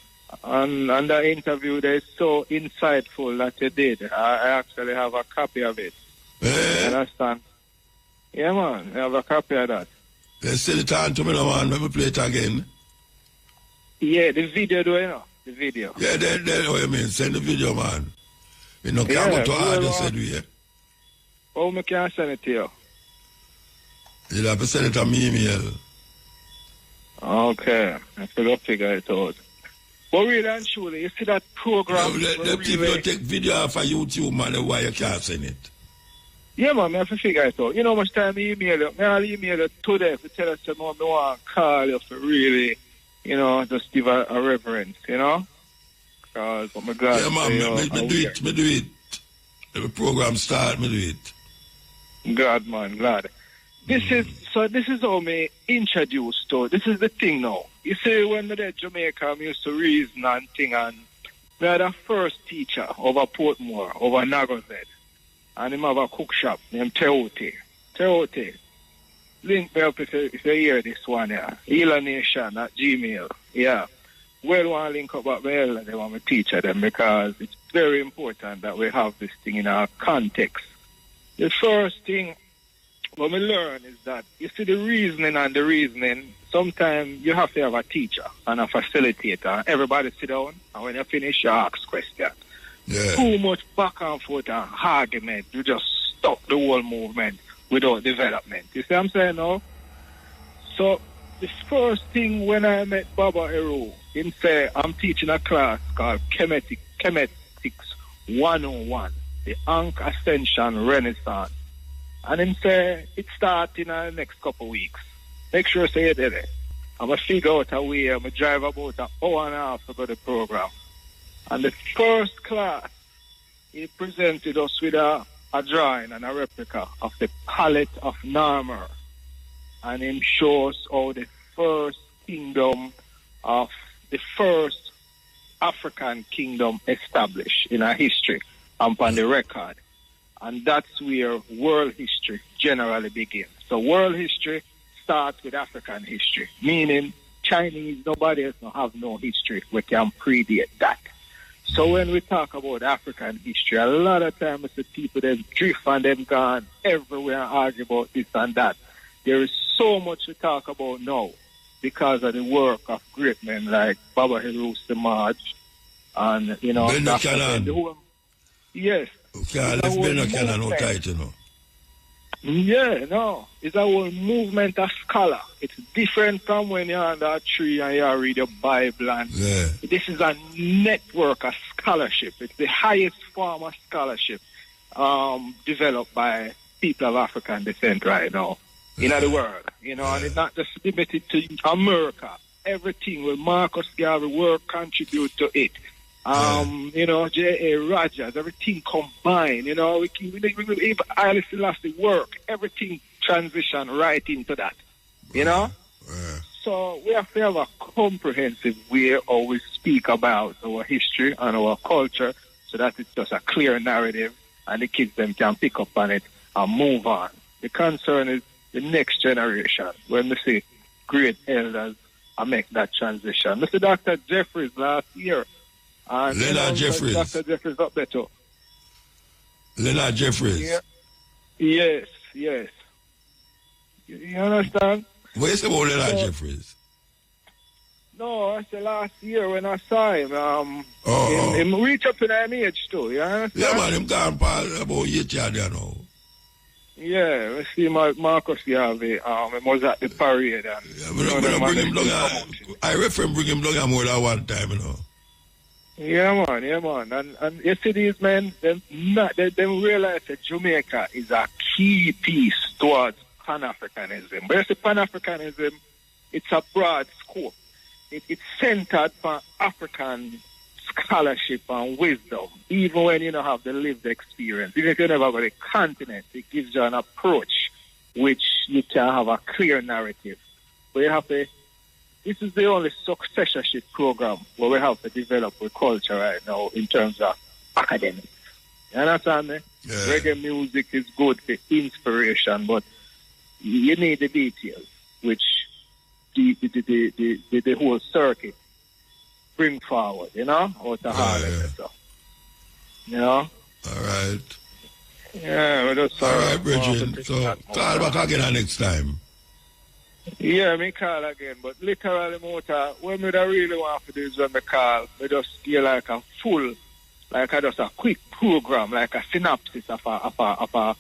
[SPEAKER 7] And the interview there is so insightful that you did. I actually have a copy of it. You understand? Yeah, man. I have a copy of that.
[SPEAKER 2] They send it on to me now, man. Let me play it again.
[SPEAKER 7] Yeah, the video, do you know? The video.
[SPEAKER 2] Yeah, then what you mean? Send the video, man. You know, can't go to hard, said we, yeah.
[SPEAKER 7] Oh, I can't send it to you.
[SPEAKER 2] You'll have to send it on me email.
[SPEAKER 7] Okay. I could figure it out. But really and truly, you see that program...
[SPEAKER 2] The people don't take video off of YouTube, man, why you can't send it.
[SPEAKER 7] Yeah, man, I have to figure it out. You know how much time I email you? I'll email you today to tell us that I want to call you for really, you know, just give a reverence, you know? Because I'm glad.
[SPEAKER 2] Yeah, man, me do it. The program start, me do it.
[SPEAKER 7] Glad, man, glad. This is how me introduced to, this is the thing now. You see, when we did Jamaica, I used to reason and thing, and we had a first teacher over Portmore, over Nagozed. And him have a cook shop named Teote. Link me up if you hear this one, yeah. Healernation at Gmail. Yeah. Well, want to link up with me, they want me to teach them because it's very important that we have this thing in our context. The first thing what we learn is that, you see, the reasoning, sometimes you have to have a teacher and a facilitator. Everybody sit down, and when you finish, you ask questions.
[SPEAKER 2] Yeah.
[SPEAKER 7] Too much back and forth and argument, you just stop the whole movement without development. You see what I'm saying now? So, the first thing when I met Baba Eru, him say, I'm teaching a class called Chemetics 101, the Ankh Ascension Renaissance. And him say, it starts in the next couple of weeks. Make sure you say it there. I'm going to figure out a way, I'm going to drive about an hour and a half to go to the program. And the first class, he presented us with a drawing and a replica of the palette of Narmer. And him shows how the first kingdom of the first African kingdom established in our history upon the record. And that's where world history generally begins. So world history starts with African history, meaning Chinese, nobody else don't have no history. We can predate that. So when we talk about African history, a lot of times the people them drift and them gone everywhere and argue about this and that. There is so much to talk about now because of the work of great men like Baba Heru Samaj and, you know... Yes.
[SPEAKER 2] Okay, let's be no canon no title, you know.
[SPEAKER 7] Yeah, no. It's a whole movement of scholar. It's different from when you're under a tree and you read your Bible. And this is a network of scholarship. It's the highest form of scholarship developed by people of African descent right now in the world. You know, and it's not just limited to America. Everything will Marcus Garvey work contribute to it. You know, J.A. Rogers, everything combined, you know, we Haile Selassie work, everything transition right into that, you know? So we have to have a comprehensive way how we speak about our history and our culture so that it's just a clear narrative and the kids them can pick up on it and move on. The concern is the next generation, when we see great elders and make that transition. Mr. Dr. Jeffries last year, and
[SPEAKER 2] Leonard Jeffries.
[SPEAKER 7] Dr. Jeffries up there too.
[SPEAKER 2] Leonard Jeffries.
[SPEAKER 7] Yeah. Yes, yes. You understand?
[SPEAKER 2] What you say about that, Jeffries?
[SPEAKER 7] No, I said last year when I saw him, him reach up in an age too, you understand?
[SPEAKER 2] Yeah, man, him gone past about 8 years there now.
[SPEAKER 7] Yeah, we see Marcus Garvey, he was at the parade. And,
[SPEAKER 2] yeah, bring him down. I refer bring him down more than one time, you know.
[SPEAKER 7] Yeah, man. And you see these men, they realize that Jamaica is a key piece towards Pan-Africanism. But you see, Pan-Africanism, it's a broad scope. It's centered for African scholarship and wisdom, even when you don't have the lived experience. Even if you never got a continent, it gives you an approach which you can have a clear narrative. But you have to, this is the only successorship program where we have to develop a culture right now in terms of academics. You understand me? Yeah. Reggae music is good for inspiration, but you need the details, which the whole circuit bring forward, you know, out the Harlem. So, you know?
[SPEAKER 2] All right.
[SPEAKER 7] Yeah, we just
[SPEAKER 2] all right, Bridget. So, call back again next time.
[SPEAKER 7] Yeah, me call again, but literally, Mota, when we don't really want to do is when we call, we just get like a full, like just a quick program, like a synopsis of a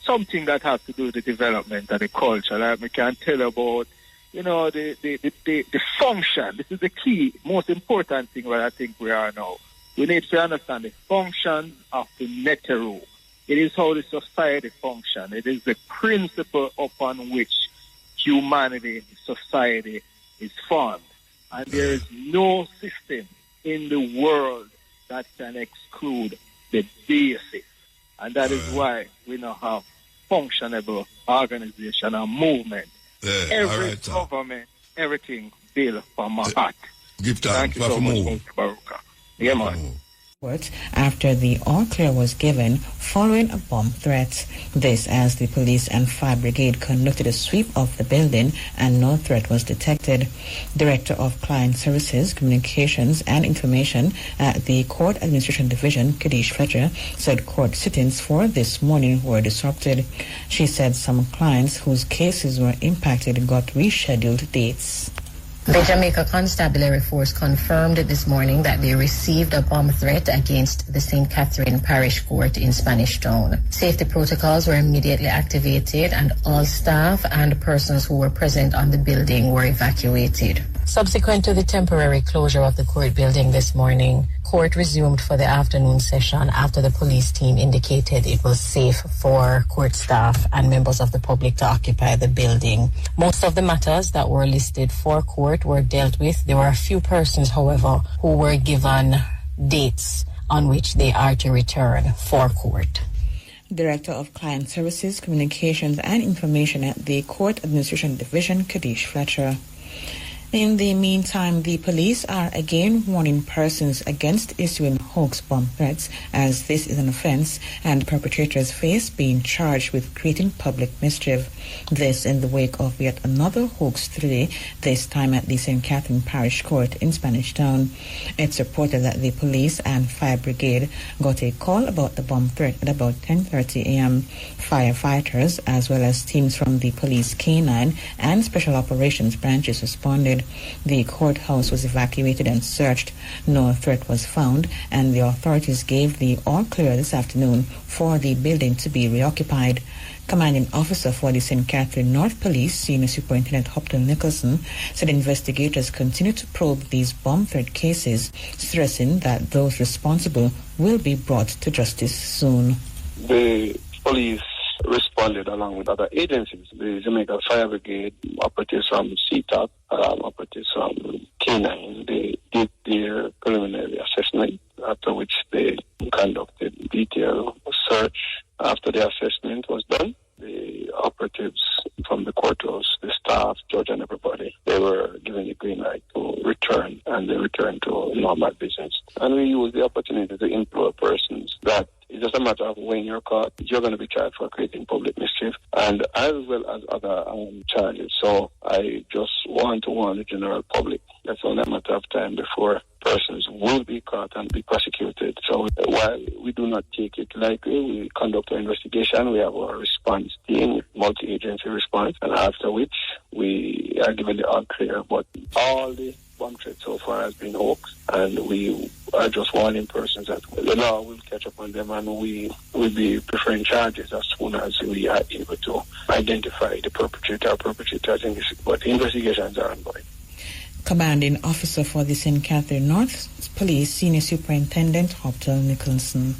[SPEAKER 7] something that has to do with the development of the culture. Like we can tell about, you know, the function. This is the key, most important thing where I think we are now. We need to understand the function of the netero. It is how the society functions. It is the principle upon which humanity, society is formed. And there is no system in the world that can exclude the basis. And that is why we now have functionable organization and movement.
[SPEAKER 2] Yeah,
[SPEAKER 7] every
[SPEAKER 2] right,
[SPEAKER 7] government, everything built from my heart.
[SPEAKER 2] Give time.
[SPEAKER 7] Thank you so much, Mutabaruka. Yeah, man.
[SPEAKER 8] After the all-clear was given following a bomb threat. This as the police and fire brigade conducted a sweep of the building and no threat was detected. Director of Client Services, Communications and Information at the Court Administration Division, Kadish Fletcher, said court sittings for this morning were disrupted. She said some clients whose cases were impacted got rescheduled dates.
[SPEAKER 9] The Jamaica Constabulary Force confirmed this morning that they received a bomb threat against the St. Catherine Parish Court in Spanish Town. Safety protocols were immediately activated and all staff and persons who were present on the building were evacuated. Subsequent to the temporary closure of the court building this morning, court resumed for the afternoon session after the police team indicated it was safe for court staff and members of the public to occupy the building. Most of the matters that were listed for court were dealt with. There were a few persons, however, who were given dates on which they are to return for court.
[SPEAKER 8] Director of Client Services, Communications and Information at the Court Administration Division, Kadish Fletcher. In the meantime, the police are again warning persons against issuing hoax bomb threats, as this is an offense and perpetrators face being charged with creating public mischief. This in the wake of yet another hoax today, this time at the St. Catherine Parish Court in Spanish Town. It's reported that the police and fire brigade got a call about the bomb threat at about 10:30 a.m. Firefighters, as well as teams from the police canine and special operations branches responded. The courthouse was evacuated and searched. No threat was found, and the authorities gave the all-clear this afternoon for the building to be reoccupied. Commanding officer for the St. Catherine North Police, Senior Superintendent Hopton Nicholson, said investigators continue to probe these bomb threat cases, stressing that those responsible will be brought to justice soon.
[SPEAKER 6] The police responded along with other agencies, the Jamaica Fire Brigade, operatives from CTOC, operatives from K9. They did their preliminary assessment, after which they conducted detailed search. After the assessment was done, the operatives from the courthouse, the staff, judge and everybody, they were given the green light to return, and they returned to normal business. And we used the opportunity to implore persons that It's just a matter of when you're caught, you're going to be charged for creating public mischief, and as well as other charges. So I just want to warn the general public that's only a matter of time before persons will be caught and be prosecuted. So while we do not take it lightly, we conduct our investigation. We have our response team, multi-agency response, and after which we are given the all clear. But all the bomb threats so far has been hoax, and we are just warning persons that the law will catch up on them, and we will be preferring charges as soon as we are able to identify the perpetrator or perpetrators in this. But the investigations are ongoing.
[SPEAKER 8] Commanding Officer for the St. Catherine North Police Senior Superintendent Hoptel Nicholson.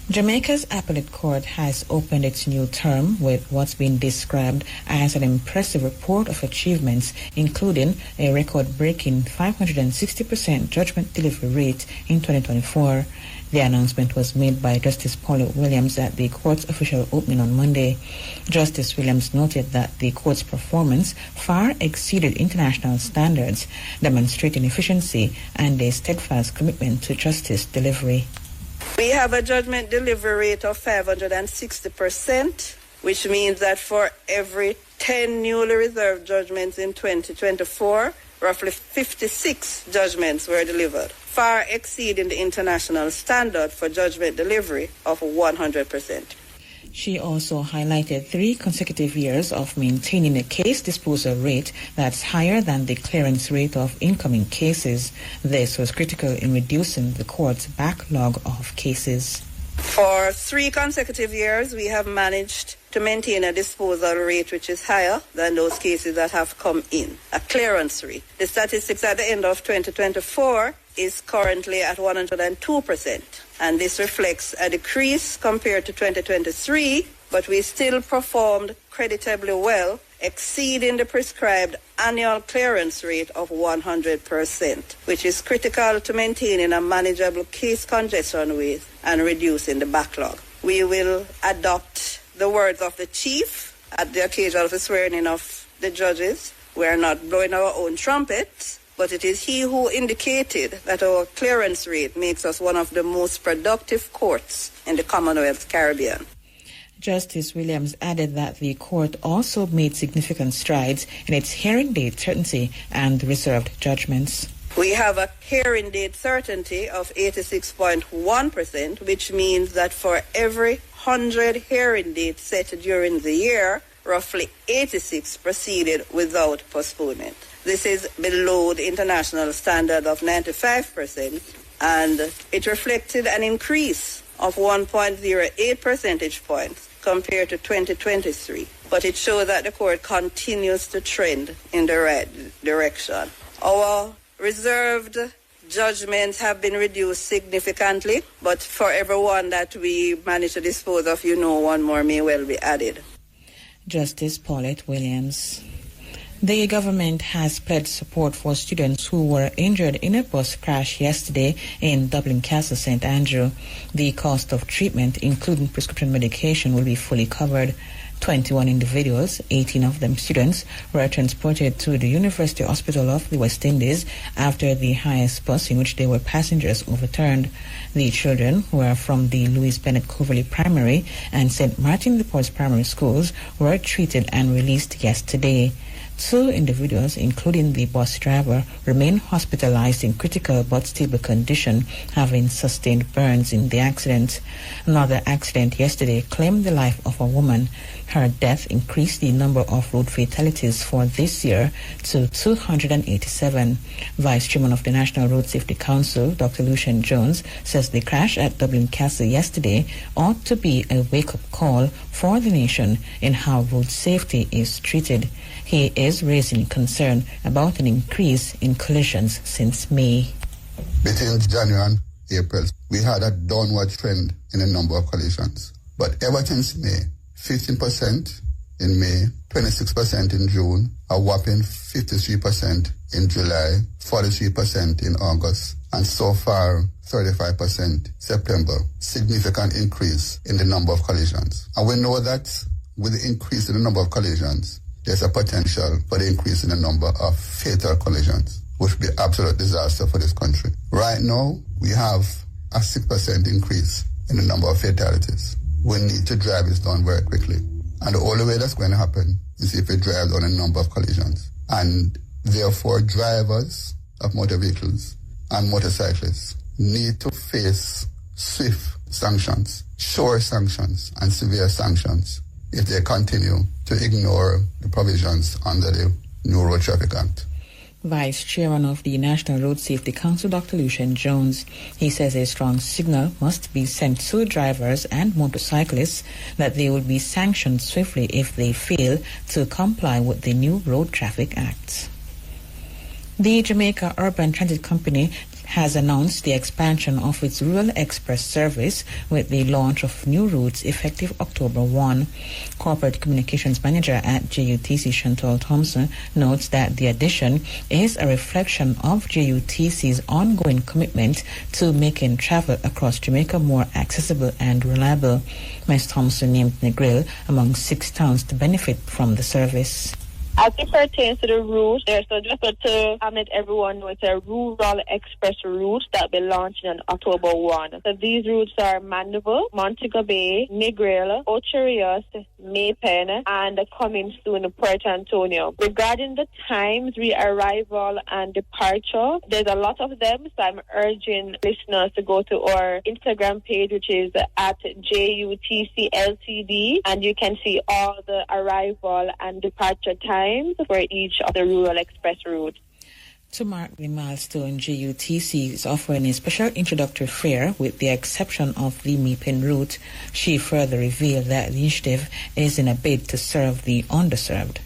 [SPEAKER 8] Jamaica's appellate court has opened its new term with what's been described as an impressive report of achievements, including a record-breaking 560% judgment delivery rate in 2024. The announcement was made by Justice Paulette Williams at the court's official opening on Monday. Justice Williams noted that the court's performance far exceeded international standards, demonstrating efficiency and a steadfast commitment to justice delivery.
[SPEAKER 10] We have a judgment delivery rate of 560%, which means that for every 10 newly reserved judgments in 2024, roughly 56 judgments were delivered, far exceeding the international standard for judgment delivery of 100%.
[SPEAKER 8] She also highlighted 3 consecutive years of maintaining a case disposal rate that's higher than the clearance rate of incoming cases. This was critical in reducing the court's backlog of cases.
[SPEAKER 10] For 3 consecutive years, we have managed to maintain a disposal rate which is higher than those cases that have come in, a clearance rate. The statistics at the end of 2024 is currently at 102%, and this reflects a decrease compared to 2023, but we still performed creditably well, exceeding the prescribed annual clearance rate of 100%, which is critical to maintaining a manageable case congestion rate and reducing the backlog. We will adopt the words of the chief at the occasion of the swearing-in of the judges. We are not blowing our own trumpet, but it is he who indicated that our clearance rate makes us one of the most productive courts in the Commonwealth Caribbean.
[SPEAKER 8] Justice Williams added that the court also made significant strides in its hearing date certainty and reserved judgments.
[SPEAKER 10] We have a hearing date certainty of 86.1%, which means that for every 100 hearing dates set during the year, roughly 86 proceeded without postponement. This is below the international standard of 95%, and it reflected an increase of 1.08 percentage points compared to 2023. But it shows that the court continues to trend in the right direction. Our reserved judgments have been reduced significantly, but for everyone that we manage to dispose of, one more may well be added.
[SPEAKER 8] Justice Paulette Williams. The government has pledged support for students who were injured in a bus crash yesterday in Dublin Castle, St. Andrew. The cost of treatment, including prescription medication, will be fully covered. 21 individuals, 18 of them students, were transported to the University Hospital of the West Indies after the highest bus in which they were passengers overturned. The children, who are from the Louis Bennett Coverley Primary and St. Martin de Porres Primary Schools, were treated and released yesterday. 2 individuals, including the bus driver, remain hospitalized in critical but stable condition, having sustained burns in the accident. Another accident yesterday claimed the life of a woman. Her death increased the number of road fatalities for this year to 287. Vice Chairman of the National Road Safety Council, Dr. Lucian Jones, says the crash at Dublin Castle yesterday ought to be a wake-up call for the nation in how road safety is treated. He is raising concern about an increase in collisions since May.
[SPEAKER 11] Between January and April, we had a downward trend in the number of collisions. But ever since May, 15% in May, 26% in June, a whopping 53% in July, 43% in August, and so far 35% September. Significant increase in the number of collisions. And we know that with the increase in the number of collisions, there's a potential for the increase in the number of fatal collisions, which would be absolute disaster for this country. Right now, we have a 6% increase in the number of fatalities. We need to drive this down very quickly. And the only way that's going to happen is if we drive down a number of collisions. And therefore, drivers of motor vehicles and motorcyclists need to face swift sanctions, sure sanctions, and severe sanctions if they continue to ignore the provisions under the New Road Traffic Act.
[SPEAKER 8] Vice Chairman of the National Road Safety Council, Dr. Lucian Jones. He says a strong signal must be sent to drivers and motorcyclists that they will be sanctioned swiftly if they fail to comply with the new Road Traffic Act. The Jamaica Urban Transit Company has announced the expansion of its Rural Express service with the launch of new routes effective October 1. Corporate Communications Manager at JUTC, Chantal Thompson, notes that the addition is a reflection of JUTC's ongoing commitment to making travel across Jamaica more accessible and reliable. Ms. Thompson named Negril among 6 towns to benefit from the service.
[SPEAKER 12] As it pertains to the route, so just to let everyone know, it's a Rural Express route that will be launching on October 1. So these routes are Mandeville, Montego Bay, Negril, Ocherios, Maypen, and coming soon Puerto Antonio. Regarding the times, re-arrival and departure, there's a lot of them, so I'm urging listeners to go to our Instagram page, which is at JUTCLTD, and you can see all the arrival and departure times for each of the Rural Express routes.
[SPEAKER 8] To mark the milestone, JUTC is offering a special introductory fare with the exception of the Maypen route. She further revealed that the initiative is in a bid to serve the underserved.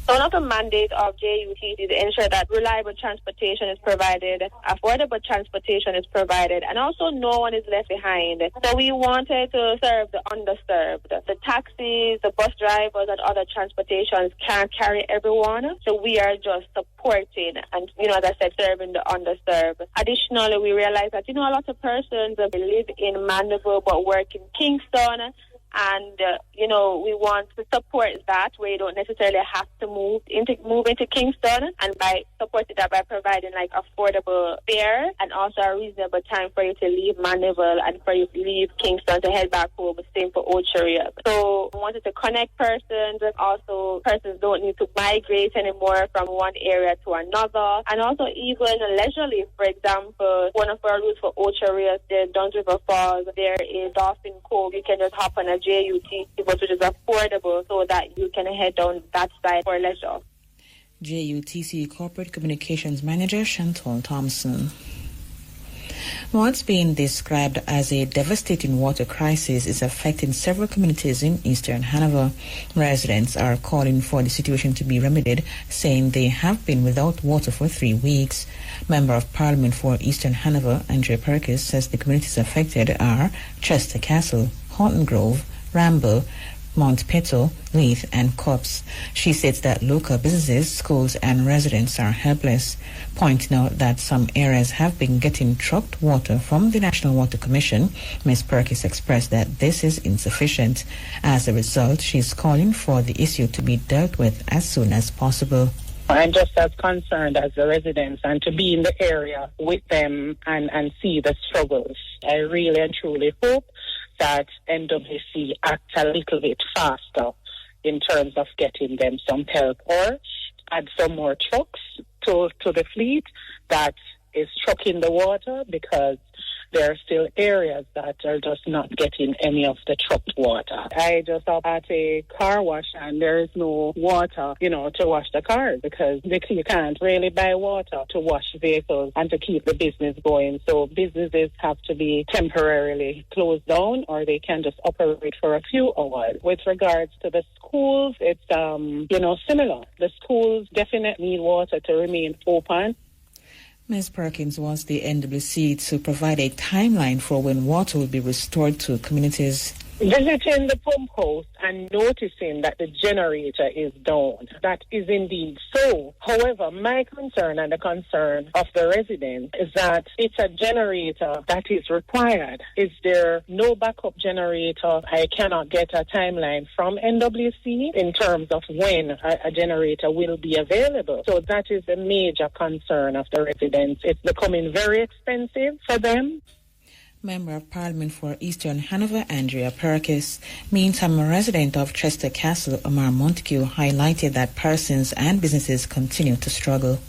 [SPEAKER 12] One of the mandates of JUTC is to ensure that reliable transportation is provided, affordable transportation is provided, and also no one is left behind. So we wanted to serve the underserved. The taxis, the bus drivers, and other transportations can't carry everyone. So we are just supporting and, as I said, serving the underserved. Additionally, we realize that, a lot of persons live in Mandeville but work in Kingston. And, we want to support that where you don't necessarily have to move into Kingston, and by supporting that by providing affordable fare and also a reasonable time for you to leave Mandeville and for you to leave Kingston to head back home, same for Ocherios. So we wanted to connect persons, and also persons don't need to migrate anymore from one area to another, and also even leisurely. For example, one of our routes for Ocherios, there's Duns River Falls, there is Dolphin Cove. You can just hop on a JUTC bus, which is affordable, so that you can head down that side for leisure.
[SPEAKER 8] JUTC Corporate Communications Manager Chantal Thompson. What's being described as a devastating water crisis is affecting several communities in eastern Hanover. Residents are calling for the situation to be remedied, saying they have been without water for 3 weeks. Member of Parliament for Eastern Hanover, Andrea Perkins, says the communities affected are Chester Castle, Horton Grove, Ramble, Mount Peto, Leith, and Copse. She states that local businesses, schools, and residents are helpless, pointing out that some areas have been getting trucked water from the National Water Commission. Ms. Perkins expressed that this is insufficient. As a result, she is calling for the issue to be dealt with as soon as possible.
[SPEAKER 13] I'm just as concerned as the residents, and to be in the area with them and see the struggles. I really and truly hope that NWC acts a little bit faster in terms of getting them some help, or add some more trucks to the fleet that is trucking the water, because there are still areas that are just not getting any of the trucked water. I just up at a car wash and there is no water, to wash the cars, because you can't really buy water to wash vehicles and to keep the business going. So businesses have to be temporarily closed down, or they can just operate for a few hours. With regards to the schools, it's, similar. The schools definitely need water to remain open.
[SPEAKER 8] Ms. Perkins wants the NWC to provide a timeline for when water will be restored to communities.
[SPEAKER 13] Visiting the pump house and noticing that the generator is down. That is indeed so. However, my concern and the concern of the residents is that it's a generator that is required. Is there no backup generator? I cannot get a timeline from NWC in terms of when a generator will be available. So that is a major concern of the residents. It's becoming very expensive for them.
[SPEAKER 8] Member of Parliament for Eastern Hanover, Andrea Perkis. Meantime, a resident of Chester Castle, Omar Montague, highlighted that persons and businesses continue to struggle.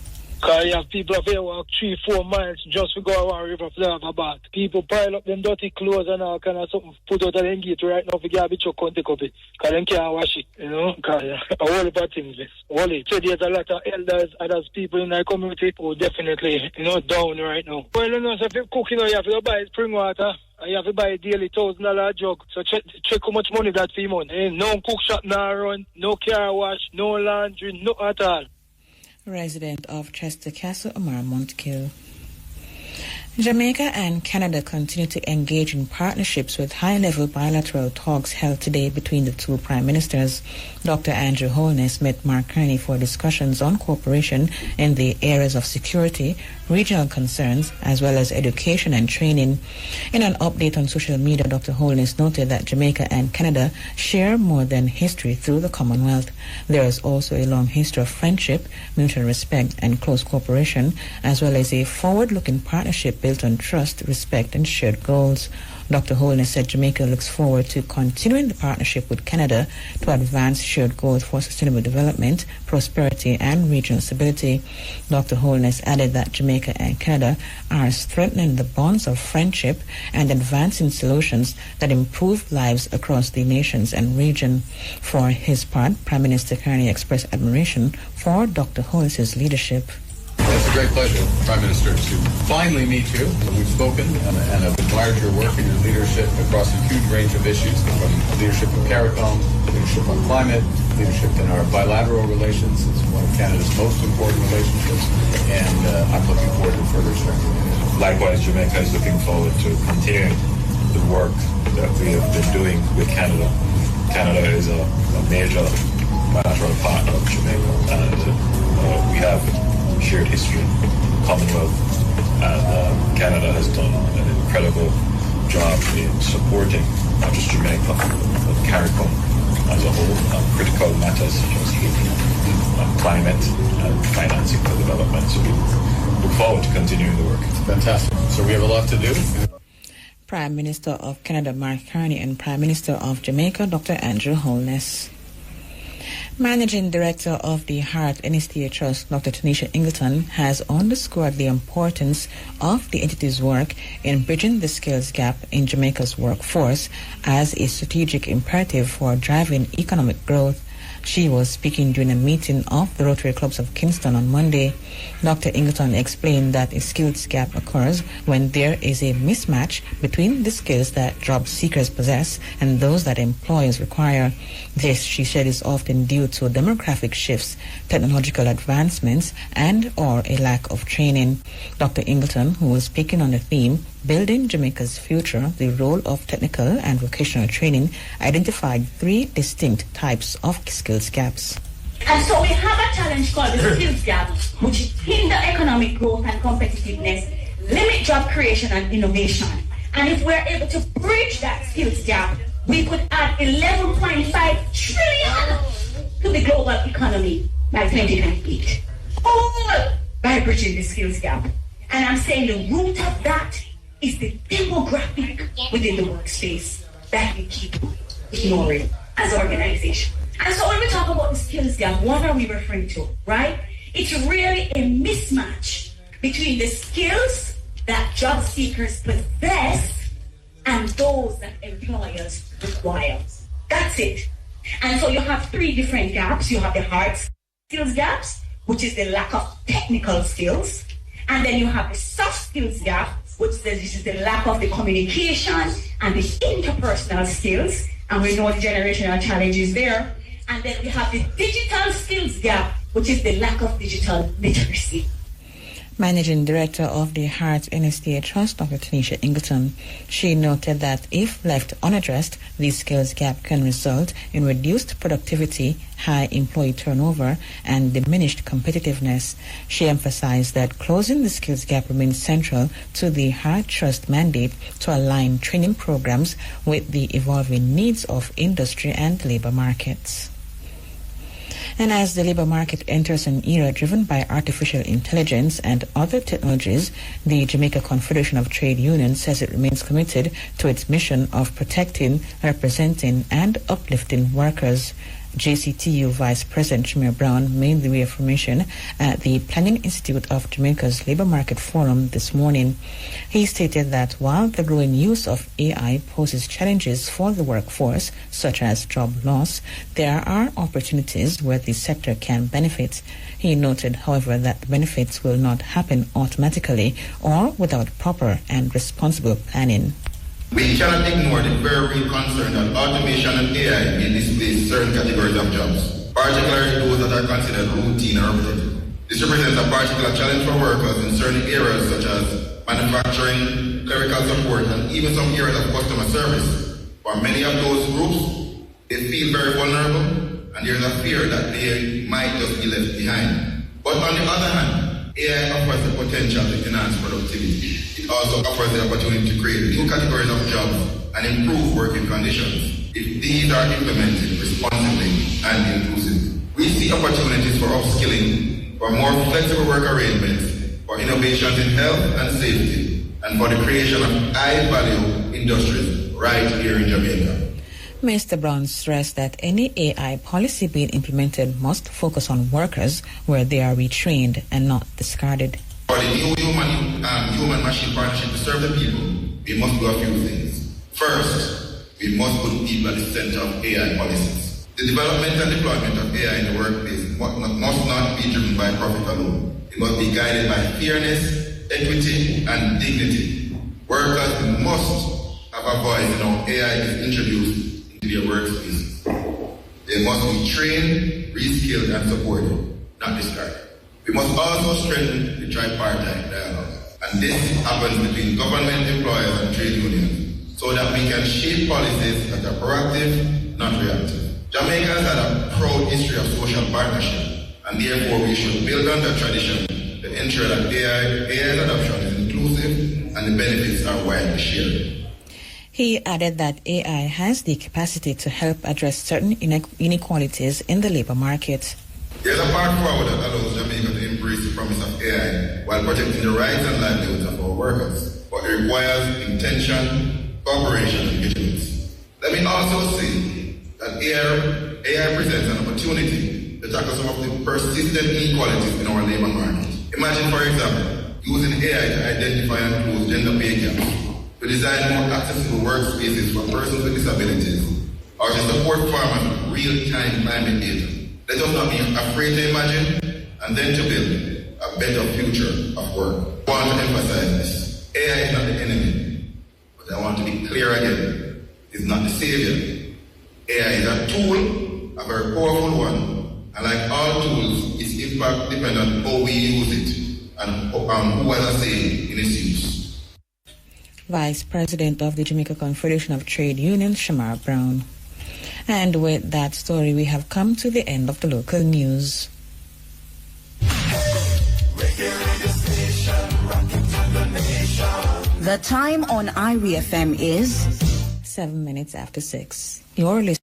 [SPEAKER 14] Because you have people up here walk 3-4 miles just to go around river to have a bath. People pile up them dirty clothes and all kind of something put out of the gate right now for garbage truck and take up it. Because they can't wash it, you know. Because a whole lot of things. So there's a lot of elders, others people in our community who definitely, you know, down right now. Well, you know, so if you cook, you know, you have to buy spring water. And you have to buy a daily $1,000 jug. So check how much money that for month. No cook shop now run, no car wash, no laundry, no at all.
[SPEAKER 8] Resident of Chester Castle, Omar Montague. Jamaica and Canada continue to engage in partnerships with high-level bilateral talks held today between the two prime ministers. Dr. Andrew Holness met Mark Kearney for discussions on cooperation in the areas of security, regional concerns, as well as education and training. In an update on social media, Dr. Holness noted that Jamaica and Canada share more than history through the Commonwealth. There is also a long history of friendship, mutual respect, and close cooperation, as well as a forward-looking partnership built on trust, respect, and shared goals. Dr. Holness said Jamaica looks forward to continuing the partnership with Canada to advance shared goals for sustainable development, prosperity, and regional stability. Dr. Holness added that Jamaica and Canada are strengthening the bonds of friendship and advancing solutions that improve lives across the nations and region. For his part, Prime Minister Kearney expressed admiration for Dr. Holness's leadership.
[SPEAKER 15] It's a great pleasure, Prime Minister, to finally meet you. We've spoken and I've admired your work and your leadership across a huge range of issues, from leadership in CARICOM, leadership on climate, leadership in our bilateral relations. It's one of Canada's most important relationships, and I'm looking forward to further strengthening it.
[SPEAKER 16] Likewise, Jamaica is looking forward to continuing the work that we have been doing with Canada. Canada is a major bilateral partner of Jamaica, and we have shared history, Commonwealth, and Canada has done an incredible job in supporting not just Jamaica, but CARICOM as a whole on critical matters such as heating, climate, and financing for development. So we look forward to continuing the work.
[SPEAKER 15] Fantastic. So we have a lot to do.
[SPEAKER 8] Prime Minister of Canada, Mark Kearney, and Prime Minister of Jamaica, Dr. Andrew Holness. Managing Director of the Heart NSTA Trust, Dr. Tanisha Ingleton, has underscored the importance of the entity's work in bridging the skills gap in Jamaica's workforce as a strategic imperative for driving economic growth. She was speaking during a meeting of the Rotary Clubs of Kingston on Monday. Dr. Ingleton explained that a skills gap occurs when there is a mismatch between the skills that job seekers possess and those that employers require. This, she said, is often due to demographic shifts, technological advancements, and or a lack of training. Dr. Ingleton, who was speaking on the theme, Building Jamaica's Future, the role of technical and vocational training, identified 3 distinct types of skills gaps.
[SPEAKER 17] And so we have a challenge called the skills gap, which hinder economic growth and competitiveness, limit job creation and innovation. And if we're able to bridge that skills gap, we could add 11.5 trillion to the global economy by 2028. All by bridging the skills gap. And I'm saying the root of that is the demographic within the workspace that we keep ignoring as an organization. And so when we talk about the skills gap, what are we referring to, right? It's really a mismatch between the skills that job seekers possess and those that employers require. That's it. And so you have 3 different gaps. You have the hard skills gaps, which is the lack of technical skills. And then you have the soft skills gap, which is the lack of the communication and the interpersonal skills. And we know the generational challenges there. And then we have the digital skills gap, which is the lack of digital literacy.
[SPEAKER 8] Managing Director of the Heart NSTA Trust, Dr. Tanisha Ingleton, she noted that if left unaddressed, the skills gap can result in reduced productivity, high employee turnover, and diminished competitiveness. She emphasized that closing the skills gap remains central to the Heart Trust mandate to align training programs with the evolving needs of industry and labor markets. And as the labor market enters an era driven by artificial intelligence and other technologies, the Jamaica Confederation of Trade Unions says it remains committed to its mission of protecting, representing, and uplifting workers. JCTU Vice President Shamir Brown made the reaffirmation at the Planning Institute of Jamaica's Labour Market Forum this morning. He stated that while the growing use of AI poses challenges for the workforce, such as job loss, there are opportunities where the sector can benefit. He noted, however, that the benefits will not happen automatically or without proper and responsible planning.
[SPEAKER 18] We cannot ignore the very real concern that automation and AI may displace certain categories of jobs, particularly those that are considered routine or repetitive. This represents a particular challenge for workers in certain areas such as manufacturing, clerical support, and even some areas of customer service. For many of those groups, they feel very vulnerable, and there is a fear that they might just be left behind. But on the other hand, AI offers the potential to enhance productivity. It also offers the opportunity to create new categories of jobs and improve working conditions if these are implemented responsibly and inclusively. We see opportunities for upskilling, for more flexible work arrangements, for innovations in health and safety, and for the creation of high-value industries right here in Jamaica.
[SPEAKER 8] Mr. Brown stressed that any AI policy being implemented must focus on workers where they are retrained and not discarded.
[SPEAKER 18] For the new human-machine partnership to serve the people, we must do a few things. First, we must put people at the center of AI policies. The development and deployment of AI in the workplace must not be driven by profit alone. It must be guided by fairness, equity, and dignity. Workers must have a voice in how AI is introduced into their workspaces. They must be trained, reskilled, and supported, not discarded. We must also strengthen the tripartite dialogue, and this happens between government, employers, and trade unions, so that we can shape policies that are proactive, not reactive. Jamaica has had a proud history of social partnership, and therefore we should build on that tradition to ensure that AI's adoption is inclusive and the benefits are widely shared.
[SPEAKER 8] He added that AI has the capacity to help address certain inequalities in the labor market.
[SPEAKER 18] There is a path forward that allows Jamaica to embrace the promise of AI while protecting the rights and livelihoods of our workers, but it requires intention, cooperation, and vigilance. Let me also say that AI presents an opportunity to tackle some of the persistent inequalities in our labor market. Imagine, for example, using AI to identify and close gender pay gaps, to design more accessible workspaces for persons with disabilities, or to support farmers with real-time climate data. Let us not be afraid to imagine and then to build a better future of work. I want to emphasize this. AI is not the enemy, but I want to be clear again. It's not the savior. AI is a tool, a very powerful one, and like all tools, its impact depends on how we use it and who has a say in its use.
[SPEAKER 8] Vice President of the Jamaica Confederation of Trade Unions, Shamir Brown. And with that story, we have come to the end of the local news.
[SPEAKER 19] The time on IRIE FM is
[SPEAKER 8] 7 minutes after 6. You're listening.